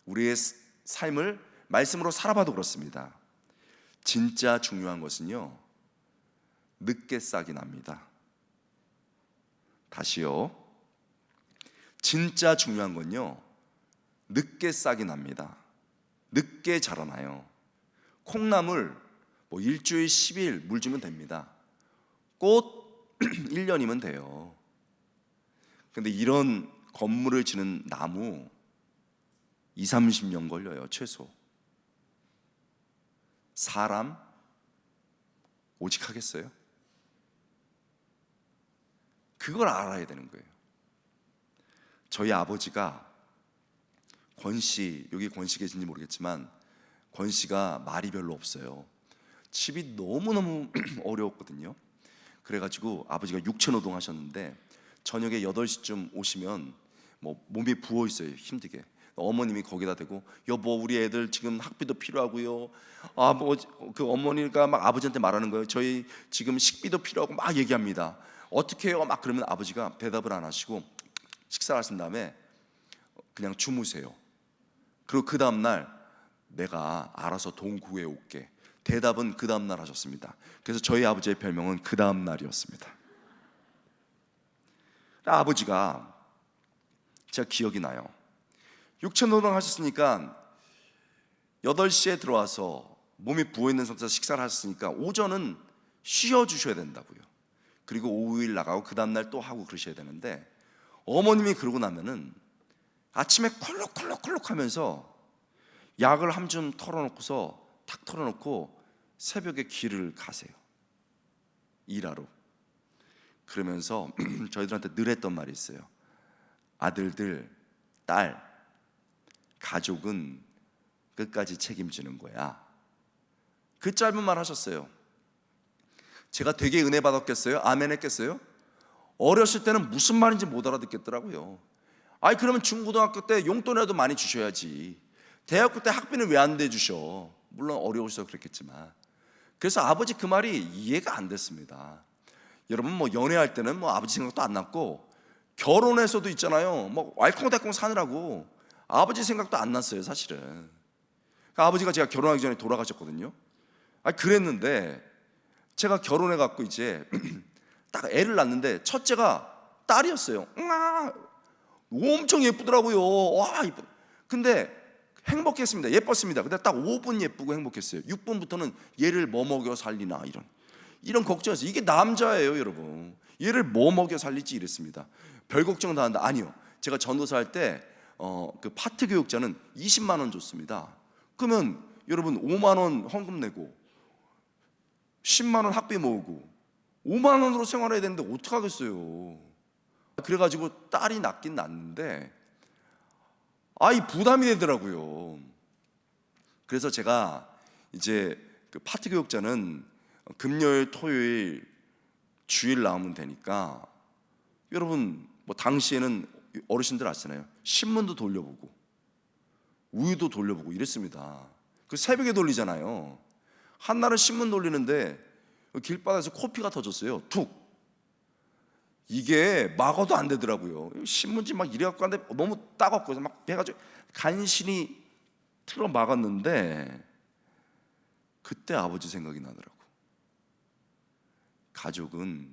A: 우리의 삶을 말씀으로 살아봐도 그렇습니다. 진짜 중요한 것은요, 늦게 싹이 납니다. 다시요, 진짜 중요한 건요, 늦게 싹이 납니다. 늦게 자라나요. 콩나물 뭐 일주일 10일 물 주면 됩니다. 꽃 1년이면 돼요. 근데 이런 건물을 지는 나무 20-30년 걸려요, 최소. 사람 오직 하겠어요? 그걸 알아야 되는 거예요. 저희 아버지가 권씨, 여기 권씨 계신지 모르겠지만 권씨가 말이 별로 없어요. 집이 너무너무 어려웠거든요. 그래가지고 아버지가 육체노동 하셨는데 저녁에 8시쯤 오시면 뭐 몸이 부어있어요, 힘들게. 어머님이 거기다 대고, 여보 우리 애들 지금 학비도 필요하고요, 그 어머니가 막 아버지한테 말하는 거예요. 저희 지금 식비도 필요하고 막 얘기합니다. 어떻게 해요? 막 그러면 아버지가 대답을 안 하시고 식사를 하신 다음에 그냥 주무세요. 그리고 그 다음날 내가 알아서 돈 구해 올게, 대답은 그 다음날 하셨습니다. 그래서 저희 아버지의 별명은 그 다음날이었습니다. 아버지가 제가 기억이 나요. 육체노동 하셨으니까 8시에 들어와서 몸이 부어있는 상태에서 식사를 하셨으니까 오전은 쉬어주셔야 된다고요. 그리고 5일 나가고 그 다음날 또 하고 그러셔야 되는데, 어머님이 그러고 나면은 아침에 콜록콜록콜록 하면서 약을 한 줌 털어놓고서 탁 털어놓고 새벽에 길을 가세요, 일하러. 그러면서 저희들한테 늘 했던 말이 있어요. 아들들, 딸, 가족은 끝까지 책임지는 거야. 그 짧은 말 하셨어요. 제가 되게 은혜 받았겠어요? 아멘 했겠어요? 어렸을 때는 무슨 말인지 못 알아듣겠더라고요. 아니 그러면 중고등학교 때 용돈이라도 많이 주셔야지. 대학교 때 학비는 왜 안 내주셔? 물론 어려우셔서 그랬겠지만. 그래서 아버지 그 말이 이해가 안 됐습니다. 여러분 뭐 연애할 때는 뭐 아버지 생각도 안 났고, 결혼해서도 있잖아요, 뭐 왈콩달콩 사느라고 아버지 생각도 안 났어요 사실은. 그러니까 아버지가 제가 결혼하기 전에 돌아가셨거든요. 아니 그랬는데 제가 결혼해 갖고 이제 딱 애를 낳는데 첫째가 딸이었어요. 엄청 예쁘더라고요. 와 예쁘. 근데 행복했습니다. 예뻤습니다. 근데 딱 5분 예쁘고 행복했어요. 6분부터는 얘를 뭐 먹여 살리나 이런 걱정해서, 이게 남자예요 여러분. 얘를 뭐 먹여 살릴지 이랬습니다. 별 걱정 다 하는데, 아니요, 제가 전도사 할 때 그 파트 교육자는 20만 원 줬습니다. 그러면 여러분 5만 원 헌금 내고 10만 원 학비 모으고 5만 원으로 생활해야 되는데 어떡하겠어요. 그래가지고 딸이 낳긴 낳는데 아이 부담이 되더라고요. 그래서 제가 이제 그 파트 교육자는 금요일 토요일 주일 나오면 되니까, 여러분 뭐 당시에는 어르신들 아시잖아요, 신문도 돌려보고 우유도 돌려보고 이랬습니다. 그 새벽에 돌리잖아요. 한날은 신문 돌리는데 길바닥에서 코피가 터졌어요. 툭. 이게 막아도 안 되더라고요. 신문지 막 이래갖고 하는데 너무 따갑고 막 해가지고 간신히 틀어 막았는데, 그때 아버지 생각이 나더라고. 가족은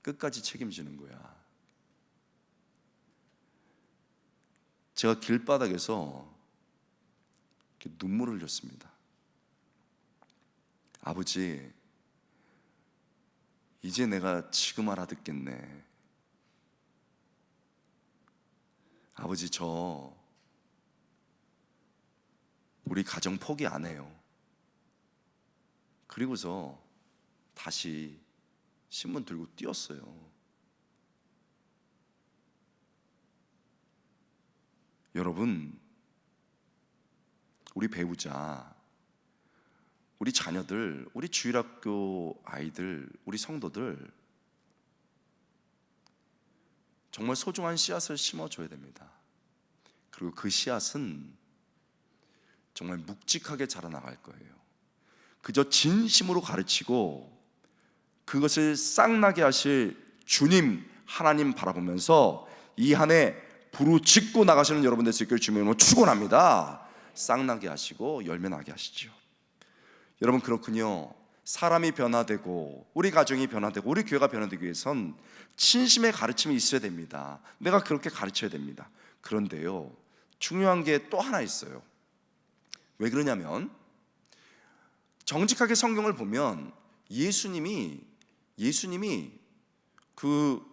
A: 끝까지 책임지는 거야. 제가 길바닥에서 이렇게 눈물을 흘렸습니다. 아버지, 이제 내가 지금 알아듣겠네. 아버지, 저 우리 가정 포기 안 해요. 그리고서 다시 신문 들고 뛰었어요. 여러분, 우리 배우자, 우리 자녀들, 우리 주일학교 아이들, 우리 성도들 정말 소중한 씨앗을 심어줘야 됩니다. 그리고 그 씨앗은 정말 묵직하게 자라나갈 거예요. 그저 진심으로 가르치고 그것을 싹나게 하실 주님 하나님 바라보면서 이 한 해 부르짖고 나가시는 여러분 될 수 있기를 주님으로 축원합니다. 싹나게 하시고 열매 나게 하시죠. 여러분, 그렇군요. 사람이 변화되고 우리 가정이 변화되고 우리 교회가 변화되기 위해선 진심의 가르침이 있어야 됩니다. 내가 그렇게 가르쳐야 됩니다. 그런데요, 중요한 게 또 하나 있어요. 왜 그러냐면, 정직하게 성경을 보면 예수님이 그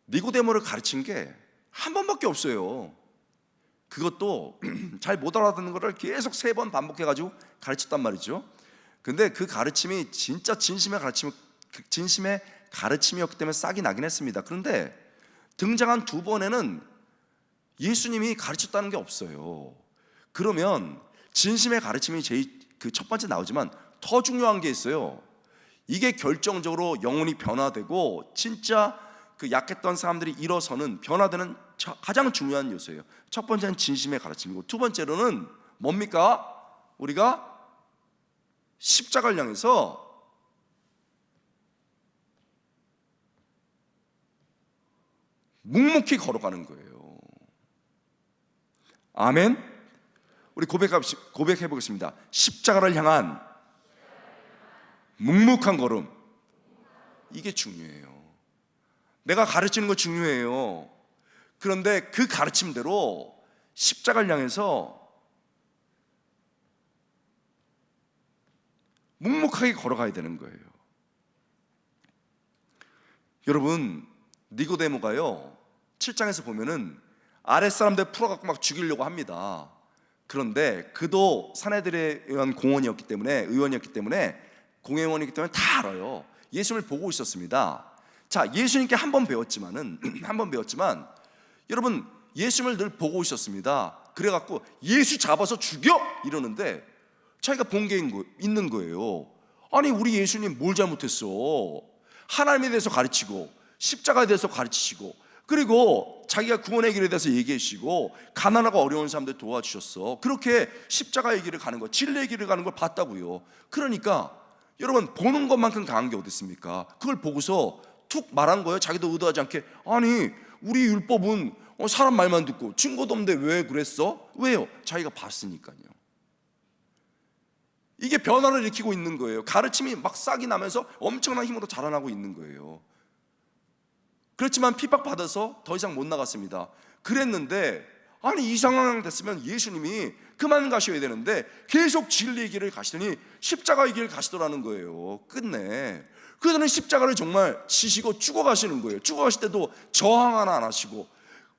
A: 니고데모를 가르친 게 한 번밖에 없어요. 그것도 잘 못 알아듣는 거를 계속 3번 반복해가지고 가르쳤단 말이죠. 근데 그 가르침이 진짜 진심의 가르침이었기 때문에 싹이 나긴 했습니다. 그런데 등장한 2번에는 예수님이 가르쳤다는 게 없어요. 그러면 진심의 가르침이 그 첫 번째 나오지만 더 중요한 게 있어요. 이게 결정적으로 영혼이 변화되고 진짜 그 약했던 사람들이 일어서는, 변화되는 가장 중요한 요소예요. 첫 번째는 진심의 가르침이고, 두 번째로는 뭡니까? 우리가 십자가를 향해서 묵묵히 걸어가는 거예요. 아멘. 우리 고백해 보겠습니다. 십자가를 향한 묵묵한 걸음. 이게 중요해요. 내가 가르치는 거 중요해요. 그런데 그 가르침대로 십자가를 향해서 묵묵하게 걸어가야 되는 거예요. 여러분, 니고데모가요 7장에서 보면은 아랫사람들 풀어갖고 막 죽이려고 합니다. 그런데 그도 사내들에 의한 의원이었기 때문에 공회원이기 때문에 다 알아요. 예수님을 보고 있었습니다. 자, 예수님께 한 번 배웠지만 여러분, 예수님을 늘 보고 있었습니다. 그래갖고 예수 잡아서 죽여! 이러는데 자기가 본 게 있는 거예요. 아니, 우리 예수님 뭘 잘못했어? 하나님에 대해서 가르치고 십자가에 대해서 가르치시고, 그리고 자기가 구원의 길에 대해서 얘기해 주시고 가난하고 어려운 사람들 도와주셨어. 그렇게 십자가의 길을 가는 거, 진리의 길을 가는 걸 봤다고요. 그러니까 여러분, 보는 것만큼 강한 게 어디 있습니까? 그걸 보고서 툭 말한 거예요. 자기도 의도하지 않게. 아니, 우리 율법은 사람 말만 듣고 증거도 없는데 왜 그랬어? 왜요? 자기가 봤으니까요. 이게 변화를 일으키고 있는 거예요. 가르침이 막 싹이 나면서 엄청난 힘으로 자라나고 있는 거예요. 그렇지만 핍박받아서 더 이상 못 나갔습니다. 그랬는데 아니, 이 상황 됐으면 예수님이 그만 가셔야 되는데 계속 진리의 길을 가시더니 십자가의 길을 가시더라는 거예요. 끝내 그들은 십자가를 정말 지시고 죽어가시는 거예요. 죽어가실 때도 저항 하나 안 하시고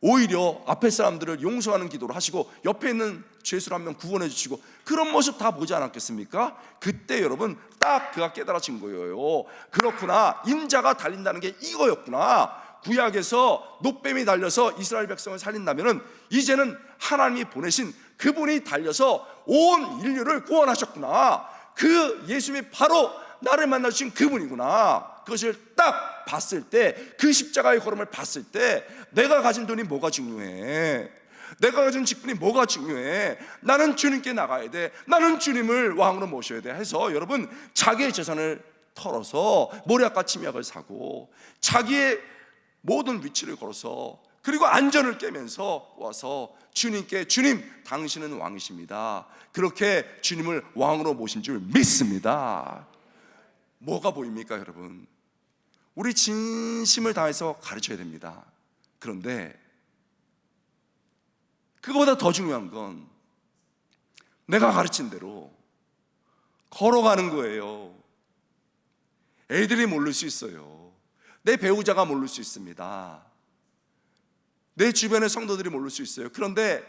A: 오히려 앞에 사람들을 용서하는 기도를 하시고 옆에 있는 죄수를 한 명 구원해 주시고, 그런 모습 다 보지 않았겠습니까? 그때 여러분 딱 그가 깨달아진 거예요. 그렇구나, 인자가 달린다는 게 이거였구나. 구약에서 노뱀이 달려서 이스라엘 백성을 살린다면 이제는 하나님이 보내신 그분이 달려서 온 인류를 구원하셨구나. 그 예수님이 바로 나를 만나주신 그분이구나. 그것을 딱 봤을 때, 그 십자가의 걸음을 봤을 때, 내가 가진 돈이 뭐가 중요해? 내가 가진 직분이 뭐가 중요해? 나는 주님께 나가야 돼. 나는 주님을 왕으로 모셔야 돼 해서 여러분, 자기의 재산을 털어서 모략과 침약을 사고 자기의 모든 위치를 걸어서, 그리고 안전을 깨면서 와서 주님께, 주님 당신은 왕이십니다, 그렇게 주님을 왕으로 모신 줄 믿습니다. 뭐가 보입니까 여러분? 우리 진심을 다해서 가르쳐야 됩니다. 그런데 그거보다 더 중요한 건 내가 가르친 대로 걸어가는 거예요. 애들이 모를 수 있어요. 내 배우자가 모를 수 있습니다. 내 주변의 성도들이 모를 수 있어요. 그런데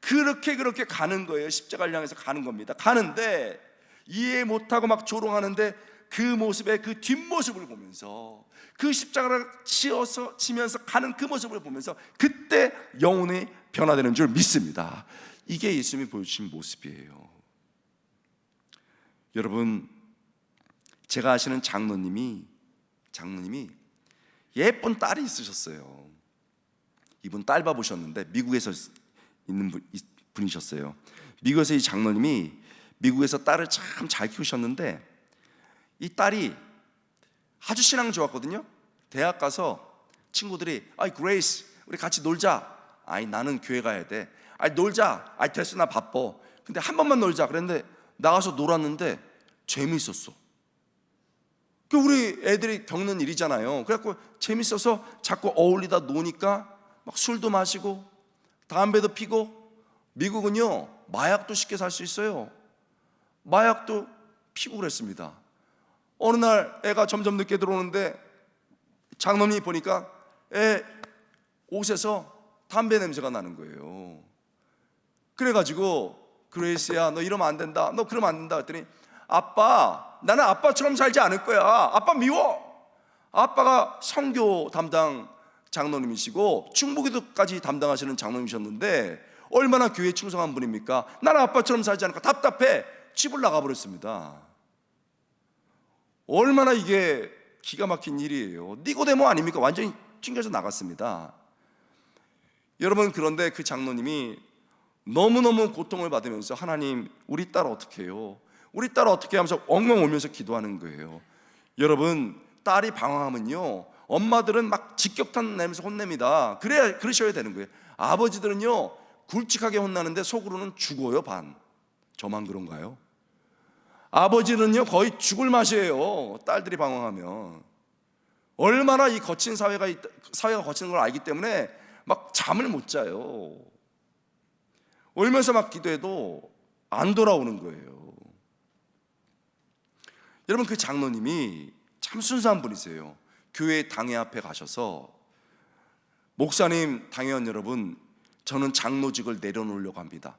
A: 그렇게 가는 거예요. 십자가를 향해서 가는 겁니다. 가는데 이해 못하고 막 조롱하는데 그 모습의 그 뒷모습을 보면서, 그 십자가를 치면서 가는 그 모습을 보면서 그때 영혼이 변화되는 줄 믿습니다. 이게 예수님이 보여주신 모습이에요. 여러분, 제가 아시는 장로님이 예쁜 딸이 있으셨어요. 이분 딸 봐보셨는데 미국에서 있는 분이셨어요. 미국에서 이 장로님이 미국에서 딸을 참 잘 키우셨는데 이 딸이 아주 신앙 좋았거든요. 대학 가서 친구들이 그레이스 우리 같이 놀자. 나는 교회 가야 돼. 놀자. 됐어, 나 바빠. 근데 한 번만 놀자 그랬는데 나가서 놀았는데 재미있었어. 우리 애들이 겪는 일이잖아요. 그래갖고 재밌어서 자꾸 어울리다 노니까 막 술도 마시고 담배도 피고, 미국은요 마약도 쉽게 살 수 있어요. 마약도 피고 그랬습니다. 어느 날 애가 점점 늦게 들어오는데 장로님이 보니까 애 옷에서 담배 냄새가 나는 거예요. 그래가지고 그레이스야, 너 이러면 안 된다, 너 그러면 안 된다 했더니 아빠, 나는 아빠처럼 살지 않을 거야. 아빠 미워. 아빠가 선교 담당 장로님이시고 충북에도까지 담당하시는 장로님이셨는데 얼마나 교회에 충성한 분입니까? 나는 아빠처럼 살지 않을까 답답해. 집을 나가버렸습니다. 얼마나 이게 기가 막힌 일이에요. 니고데모 아닙니까? 완전히 튕겨서 나갔습니다. 여러분, 그런데 그 장로님이 너무너무 고통을 받으면서 하나님, 우리 딸 어떻게 해요? 우리 딸 어떻게 하면서 엉엉 울면서 기도하는 거예요. 여러분, 딸이 방황하면요 엄마들은 막 직격탄 내면서 혼냅니다. 그러셔야 되는 거예요. 아버지들은요 굵직하게 혼나는데 속으로는 죽어요. 반. 저만 그런가요? 아버지는요 거의 죽을 맛이에요. 딸들이 방황하면. 얼마나 이 거친 사회가 거친 걸 알기 때문에 막 잠을 못 자요. 울면서 막 기도해도 안 돌아오는 거예요. 여러분, 그 장로님이 참 순수한 분이세요. 교회 당회 앞에 가셔서 목사님, 당회원 여러분, 저는 장로직을 내려놓으려고 합니다.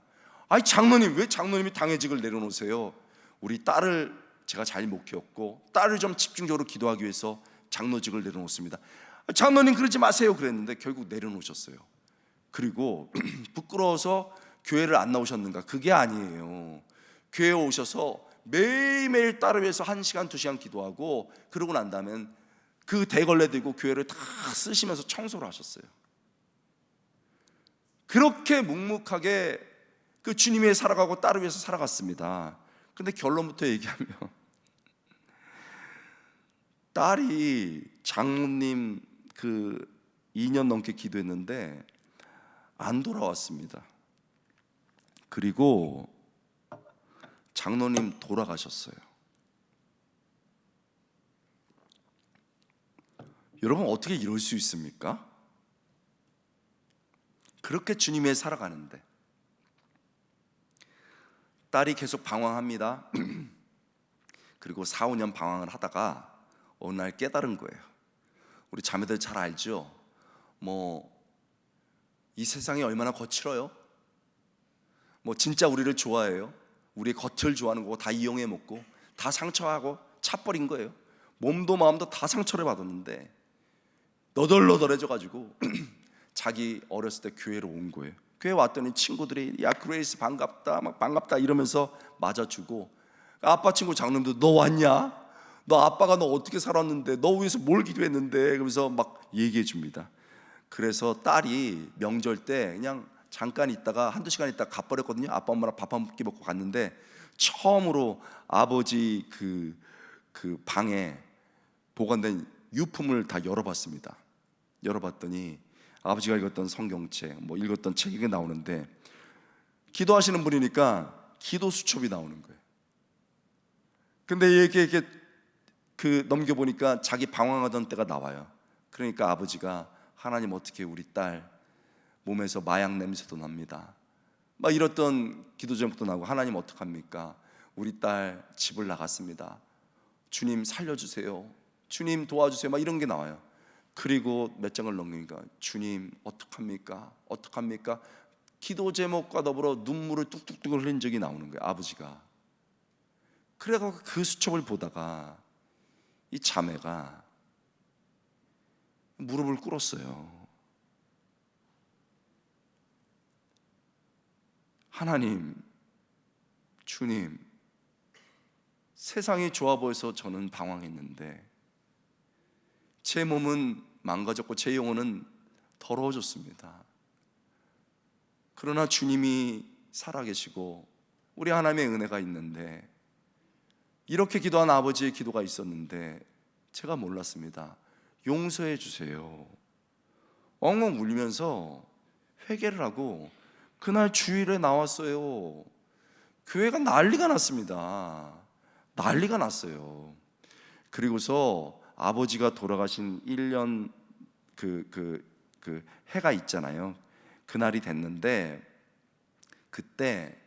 A: 아니 장로님, 왜 장로님이 당회직을 내려놓으세요? 우리 딸을 제가 잘 못 키웠고 딸을 좀 집중적으로 기도하기 위해서 장로직을 내려놓습니다. 장로님 그러지 마세요 그랬는데 결국 내려놓으셨어요. 그리고 부끄러워서 교회를 안 나오셨는가? 그게 아니에요. 교회에 오셔서 매일매일 딸을 위해서 1시간 2시간 기도하고, 그러고 난 다음엔 그 대걸레 들고 교회를 다 쓰시면서 청소를 하셨어요. 그렇게 묵묵하게 그 주님 위해 살아가고 딸을 위해서 살아갔습니다. 근데 결론부터 얘기하면 딸이 장로님 그 2년 넘게 기도했는데 안 돌아왔습니다. 그리고 장로님 돌아가셨어요. 여러분, 어떻게 이럴 수 있습니까? 그렇게 주님 위해 살아가는데 딸이 계속 방황합니다. 그리고 4, 5년 방황을 하다가 어느 날 깨달은 거예요. 우리 자매들 잘 알죠? 이 세상이 얼마나 거칠어요? 진짜 우리를 좋아해요? 우리의 겉을 좋아하는 거고 다 이용해 먹고 다 상처하고 차버린 거예요. 몸도 마음도 다 상처를 받았는데 너덜너덜해져가지고 자기 어렸을 때 교회로 온 거예요. 교회 왔더니 친구들이 야 그레이스 반갑다 막 반갑다 이러면서 맞아주고, 아빠 친구 장로님도 너 왔냐? 너 아빠가 너 어떻게 살았는데, 너 위해서 뭘 기도했는데, 그러면서 막 얘기해 줍니다. 그래서 딸이 명절 때 그냥 잠깐 있다가 한두 시간 있다가 가버렸거든요. 아빠 엄마랑 밥 한 끼 먹고 갔는데 처음으로 아버지 그 방에 보관된 유품을 다 열어봤습니다. 열어봤더니 아버지가 읽었던 성경책, 읽었던 책이 나오는데, 기도하시는 분이니까 기도 수첩이 나오는 거예요. 근데 이렇게 넘겨보니까 자기 방황하던 때가 나와요. 그러니까 아버지가 하나님 어떻게 우리 딸 몸에서 마약 냄새도 납니다. 막 이랬던 기도 제목도 나오고, 하나님 어떡합니까? 우리 딸 집을 나갔습니다. 주님 살려주세요. 주님 도와주세요. 막 이런 게 나와요. 그리고 몇 장을 넘기니까 주님 어떡합니까? 어떡합니까? 기도 제목과 더불어 눈물을 뚝뚝뚝 흘린 적이 나오는 거예요. 아버지가. 그래서 그 수첩을 보다가 이 자매가 무릎을 꿇었어요. 하나님, 주님, 세상이 좋아 보여서 저는 방황했는데 제 몸은 망가졌고 제 영혼은 더러워졌습니다. 그러나 주님이 살아계시고 우리 하나님의 은혜가 있는데, 이렇게 기도한 아버지의 기도가 있었는데 제가 몰랐습니다. 용서해 주세요. 엉엉 울면서 회개를 하고 그날 주일에 나왔어요. 교회가 난리가 났습니다. 난리가 났어요. 그리고서 아버지가 돌아가신 1년 해가 있잖아요. 그날이 됐는데, 그때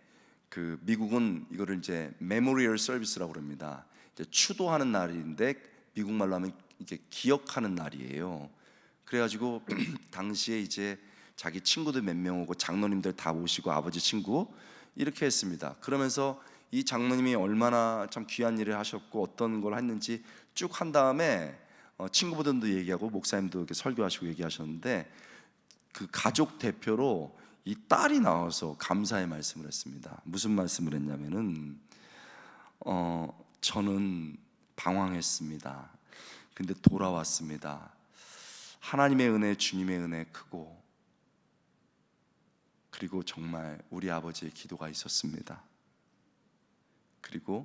A: 미국은 이거를 이제 메모리얼 서비스라고 그럽니다. 이제 추도하는 날인데 미국 말로 하면 이게 기억하는 날이에요. 그래가지고 당시에 이제 자기 친구들 몇 명 오고 장로님들 다 모시고 아버지 친구 이렇게 했습니다. 그러면서 이 장로님이 얼마나 참 귀한 일을 하셨고 어떤 걸 했는지 쭉 한 다음에 친구분들도 얘기하고 목사님도 이렇게 설교하시고 얘기하셨는데, 그 가족 대표로 이 딸이 나와서 감사의 말씀을 했습니다. 무슨 말씀을 했냐면은 저는 방황했습니다. 근데 돌아왔습니다. 하나님의 은혜, 주님의 은혜 크고, 그리고 정말 우리 아버지의 기도가 있었습니다. 그리고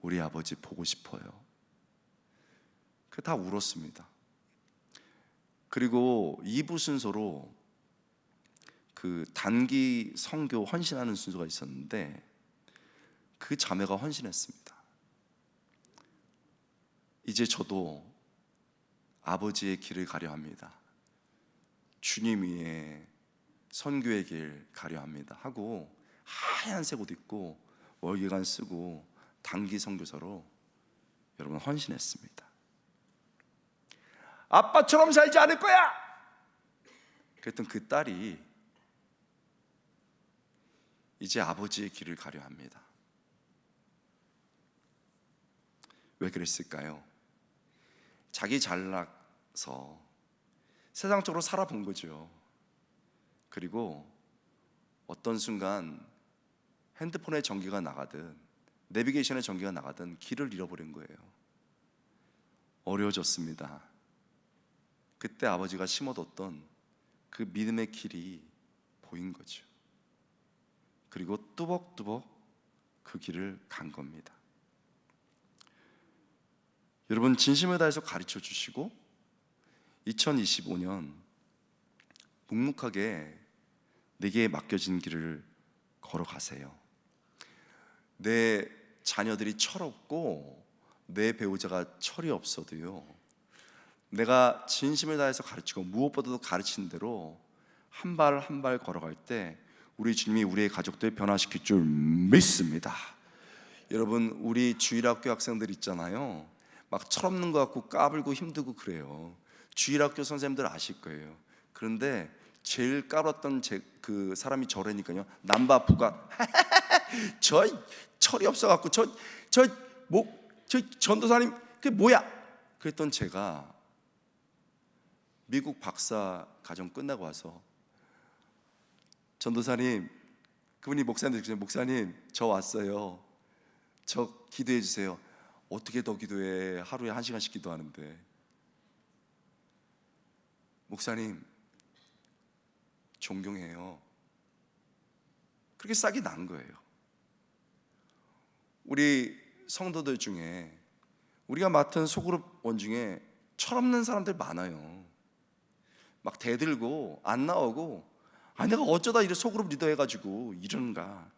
A: 우리 아버지 보고 싶어요. 그 다 울었습니다. 그리고 2부 순서로 그 단기 선교 헌신하는 순서가 있었는데 그 자매가 헌신했습니다. 이제 저도 아버지의 길을 가려 합니다. 주님 위에 선교의 길 가려 합니다 하고 하얀색 옷 입고 월계관 쓰고 단기 선교사로 여러분 헌신했습니다. 아빠처럼 살지 않을 거야! 그랬던 그 딸이 이제 아버지의 길을 가려 합니다. 왜 그랬을까요? 자기 잘나서 세상적으로 살아본 거죠. 그리고 어떤 순간 핸드폰에 전기가 나가든 내비게이션에 전기가 나가든 길을 잃어버린 거예요. 어려워졌습니다. 그때 아버지가 심어뒀던 그 믿음의 길이 보인 거죠. 그리고 뚜벅뚜벅 그 길을 간 겁니다. 여러분, 진심을 다해서 가르쳐 주시고 2025년 묵묵하게 내게 맡겨진 길을 걸어가세요. 내 자녀들이 철없고 내 배우자가 철이 없어도요, 내가 진심을 다해서 가르치고 무엇보다도 가르친 대로 한 발 한 발 걸어갈 때 우리 주님이 우리의 가족들 변화시킬 줄 믿습니다. 여러분, 우리 주일학교 학생들 있잖아요, 막 철없는 것 같고 까불고 힘들고 그래요. 주일학교 선생님들 아실 거예요. 그런데 제일 까불었던 그 사람이 저래니까요, 남바 부가 저 철이 없어갖고 저 전도사님 그게 뭐야? 그랬던 제가 미국 박사 과정 끝나고 와서 전도사님, 그분이 목사님들, 목사님 저 왔어요, 저 기도해 주세요. 어떻게 더 기도해? 하루에 1시간씩 기도하는데. 목사님 존경해요. 그렇게 싹이 난 거예요. 우리 성도들 중에 우리가 맡은 소그룹 원 중에 철없는 사람들 많아요. 막 대들고 안 나오고, 내가 어쩌다 이래 소그룹 리더 해가지고 이러는가.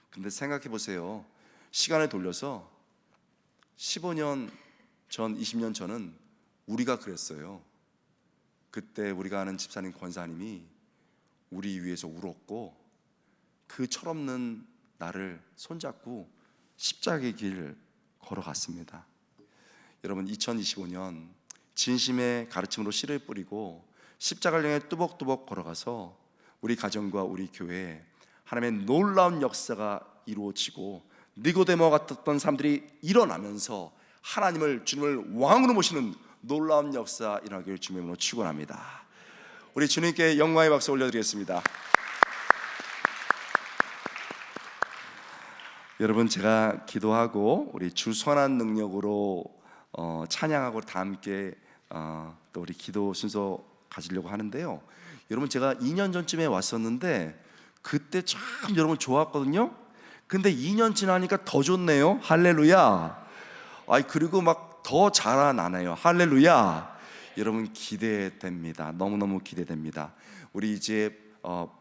A: 근데 생각해 보세요. 시간을 돌려서 15년 전, 20년 전은 우리가 그랬어요. 그때 우리가 아는 집사님, 권사님이 우리 위해서 울었고, 그 철없는 나를 손잡고 십자가의 길 걸어갔습니다. 여러분, 2025년 진심의 가르침으로 씨를 뿌리고 십자가를 향해 뚜벅뚜벅 걸어가서 우리 가정과 우리 교회에 하나님의 놀라운 역사가 이루어지고, 니고데모 같았던 사람들이 일어나면서 하나님을, 주님을 왕으로 모시는 놀라운 역사 일어나기를 주님의 이름으로 축원합니다. 우리 주님께 영광의 박수 올려드리겠습니다. 여러분, 제가 기도하고 우리 주 선한 능력으로 찬양하고 다 함께 또 우리 기도 순서 가지려고 하는데요. 여러분, 제가 2년 전쯤에 왔었는데 그때 참 여러분 좋았거든요. 근데 2년 지나니까 더 좋네요. 할렐루야. 그리고 막 더 자라나네요. 할렐루야. 여러분, 기대됩니다. 너무너무 기대됩니다. 우리 이제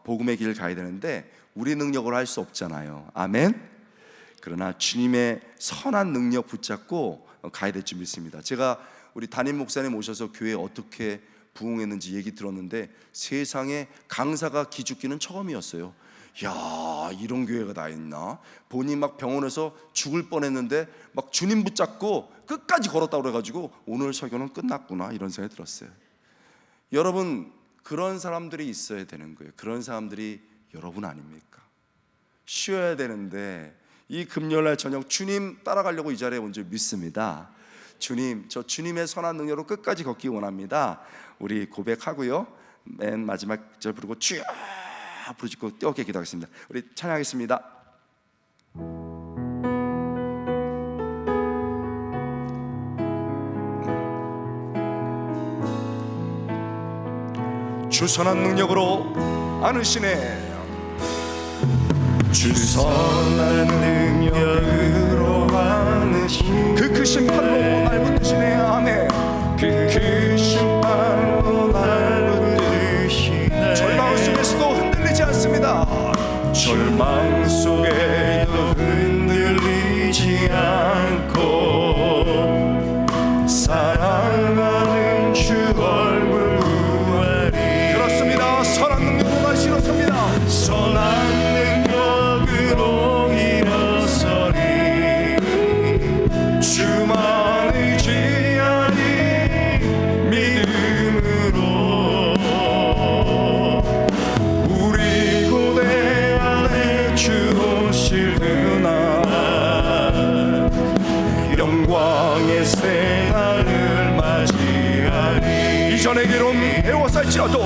A: 복음의 길을 가야 되는데 우리 능력으로 할 수 없잖아요. 아멘. 그러나 주님의 선한 능력 붙잡고 가야 될 줄 믿습니다. 제가 우리 담임 목사님 오셔서 교회에 어떻게 부흥했는지 얘기 들었는데 세상에 강사가 기죽기는 처음이었어요. 야, 이런 교회가 다 있나? 본인 막 병원에서 죽을 뻔했는데 막 주님 붙잡고 끝까지 걸었다고 그래가지고 오늘 설교는 끝났구나, 이런 생각이 들었어요. 여러분, 그런 사람들이 있어야 되는 거예요. 그런 사람들이 여러분 아닙니까? 쉬어야 되는데 이 금요일날 저녁 주님 따라가려고 이 자리에 온 줄 믿습니다. 주님, 저 주님의 선한 능력으로 끝까지 걷기 원합니다. 우리 고백하고요, 맨 마지막 절 부르고 쭉 부르짖고 뜨겁게 기도하겠습니다. 우리 찬양하겠습니다. 주 선한 능력으로 안으시네. 주 선한 능력으로 안으시네. 그 크신 팔로 날 붙드시네. 아멘. 그 크신 팔로 날 붙드시네. 절망 속에서도 흔들리지 않습니다. 절망 속에도 흔들리지 않고 사랑하는 주 얼굴 구하리. 그렇습니다. 선한 능력으로 다시 일어섭니다. 선한 능력으로 일어서리. 주만을 이전의 괴로움 애워쌀지라도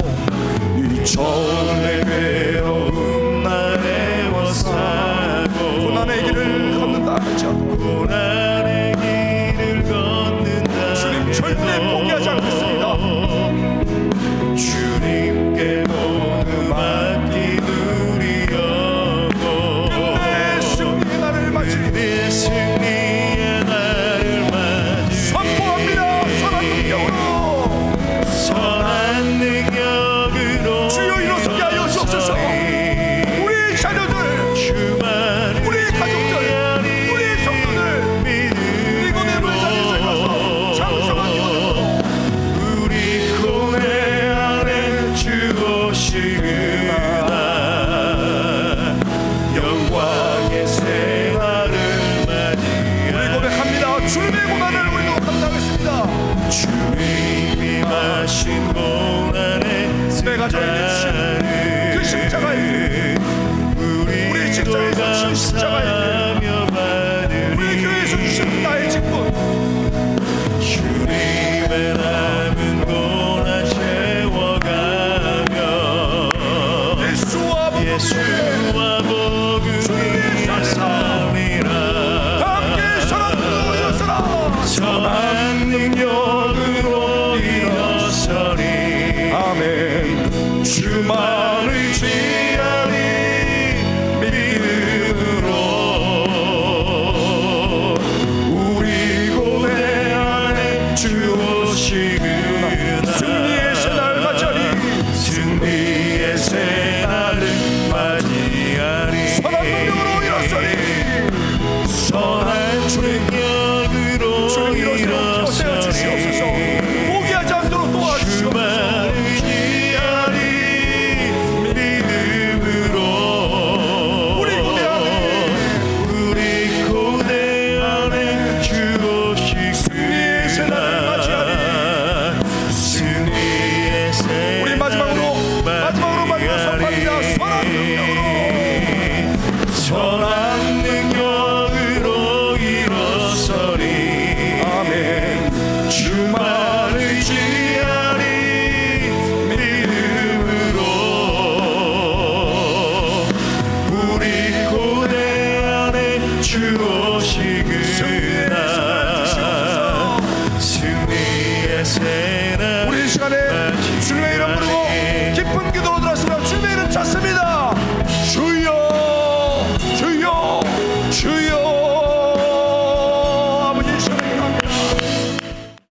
B: 이전의 괴로움 나 애워싸고
A: 고난의 길을 걷는다 할지라도
B: 고난의 길을 걷는다
A: 주님 절대 포기하지 않겠습니다.
B: 주님께 모두 맡기누리여
A: 내 승리의 날을 맞이
B: 내 승리의 날을 맞이
A: 선포합니다. 선한 능력으로
B: 선한 능력으로
A: 주여 일어서게 하여 주옵소서. 우리 자녀들, 우리 가족들, 우리 성도들 니고데모의 자리에서 가서 장성한 기도로
B: 우리 고뇌 안에 주 오시구나 영광의 생활을 맞이
A: 우리 고백합니다. 주님의 고난을 우리도 감당하겠습니다.
B: 주님이 마신 고난에
A: 내가 저에게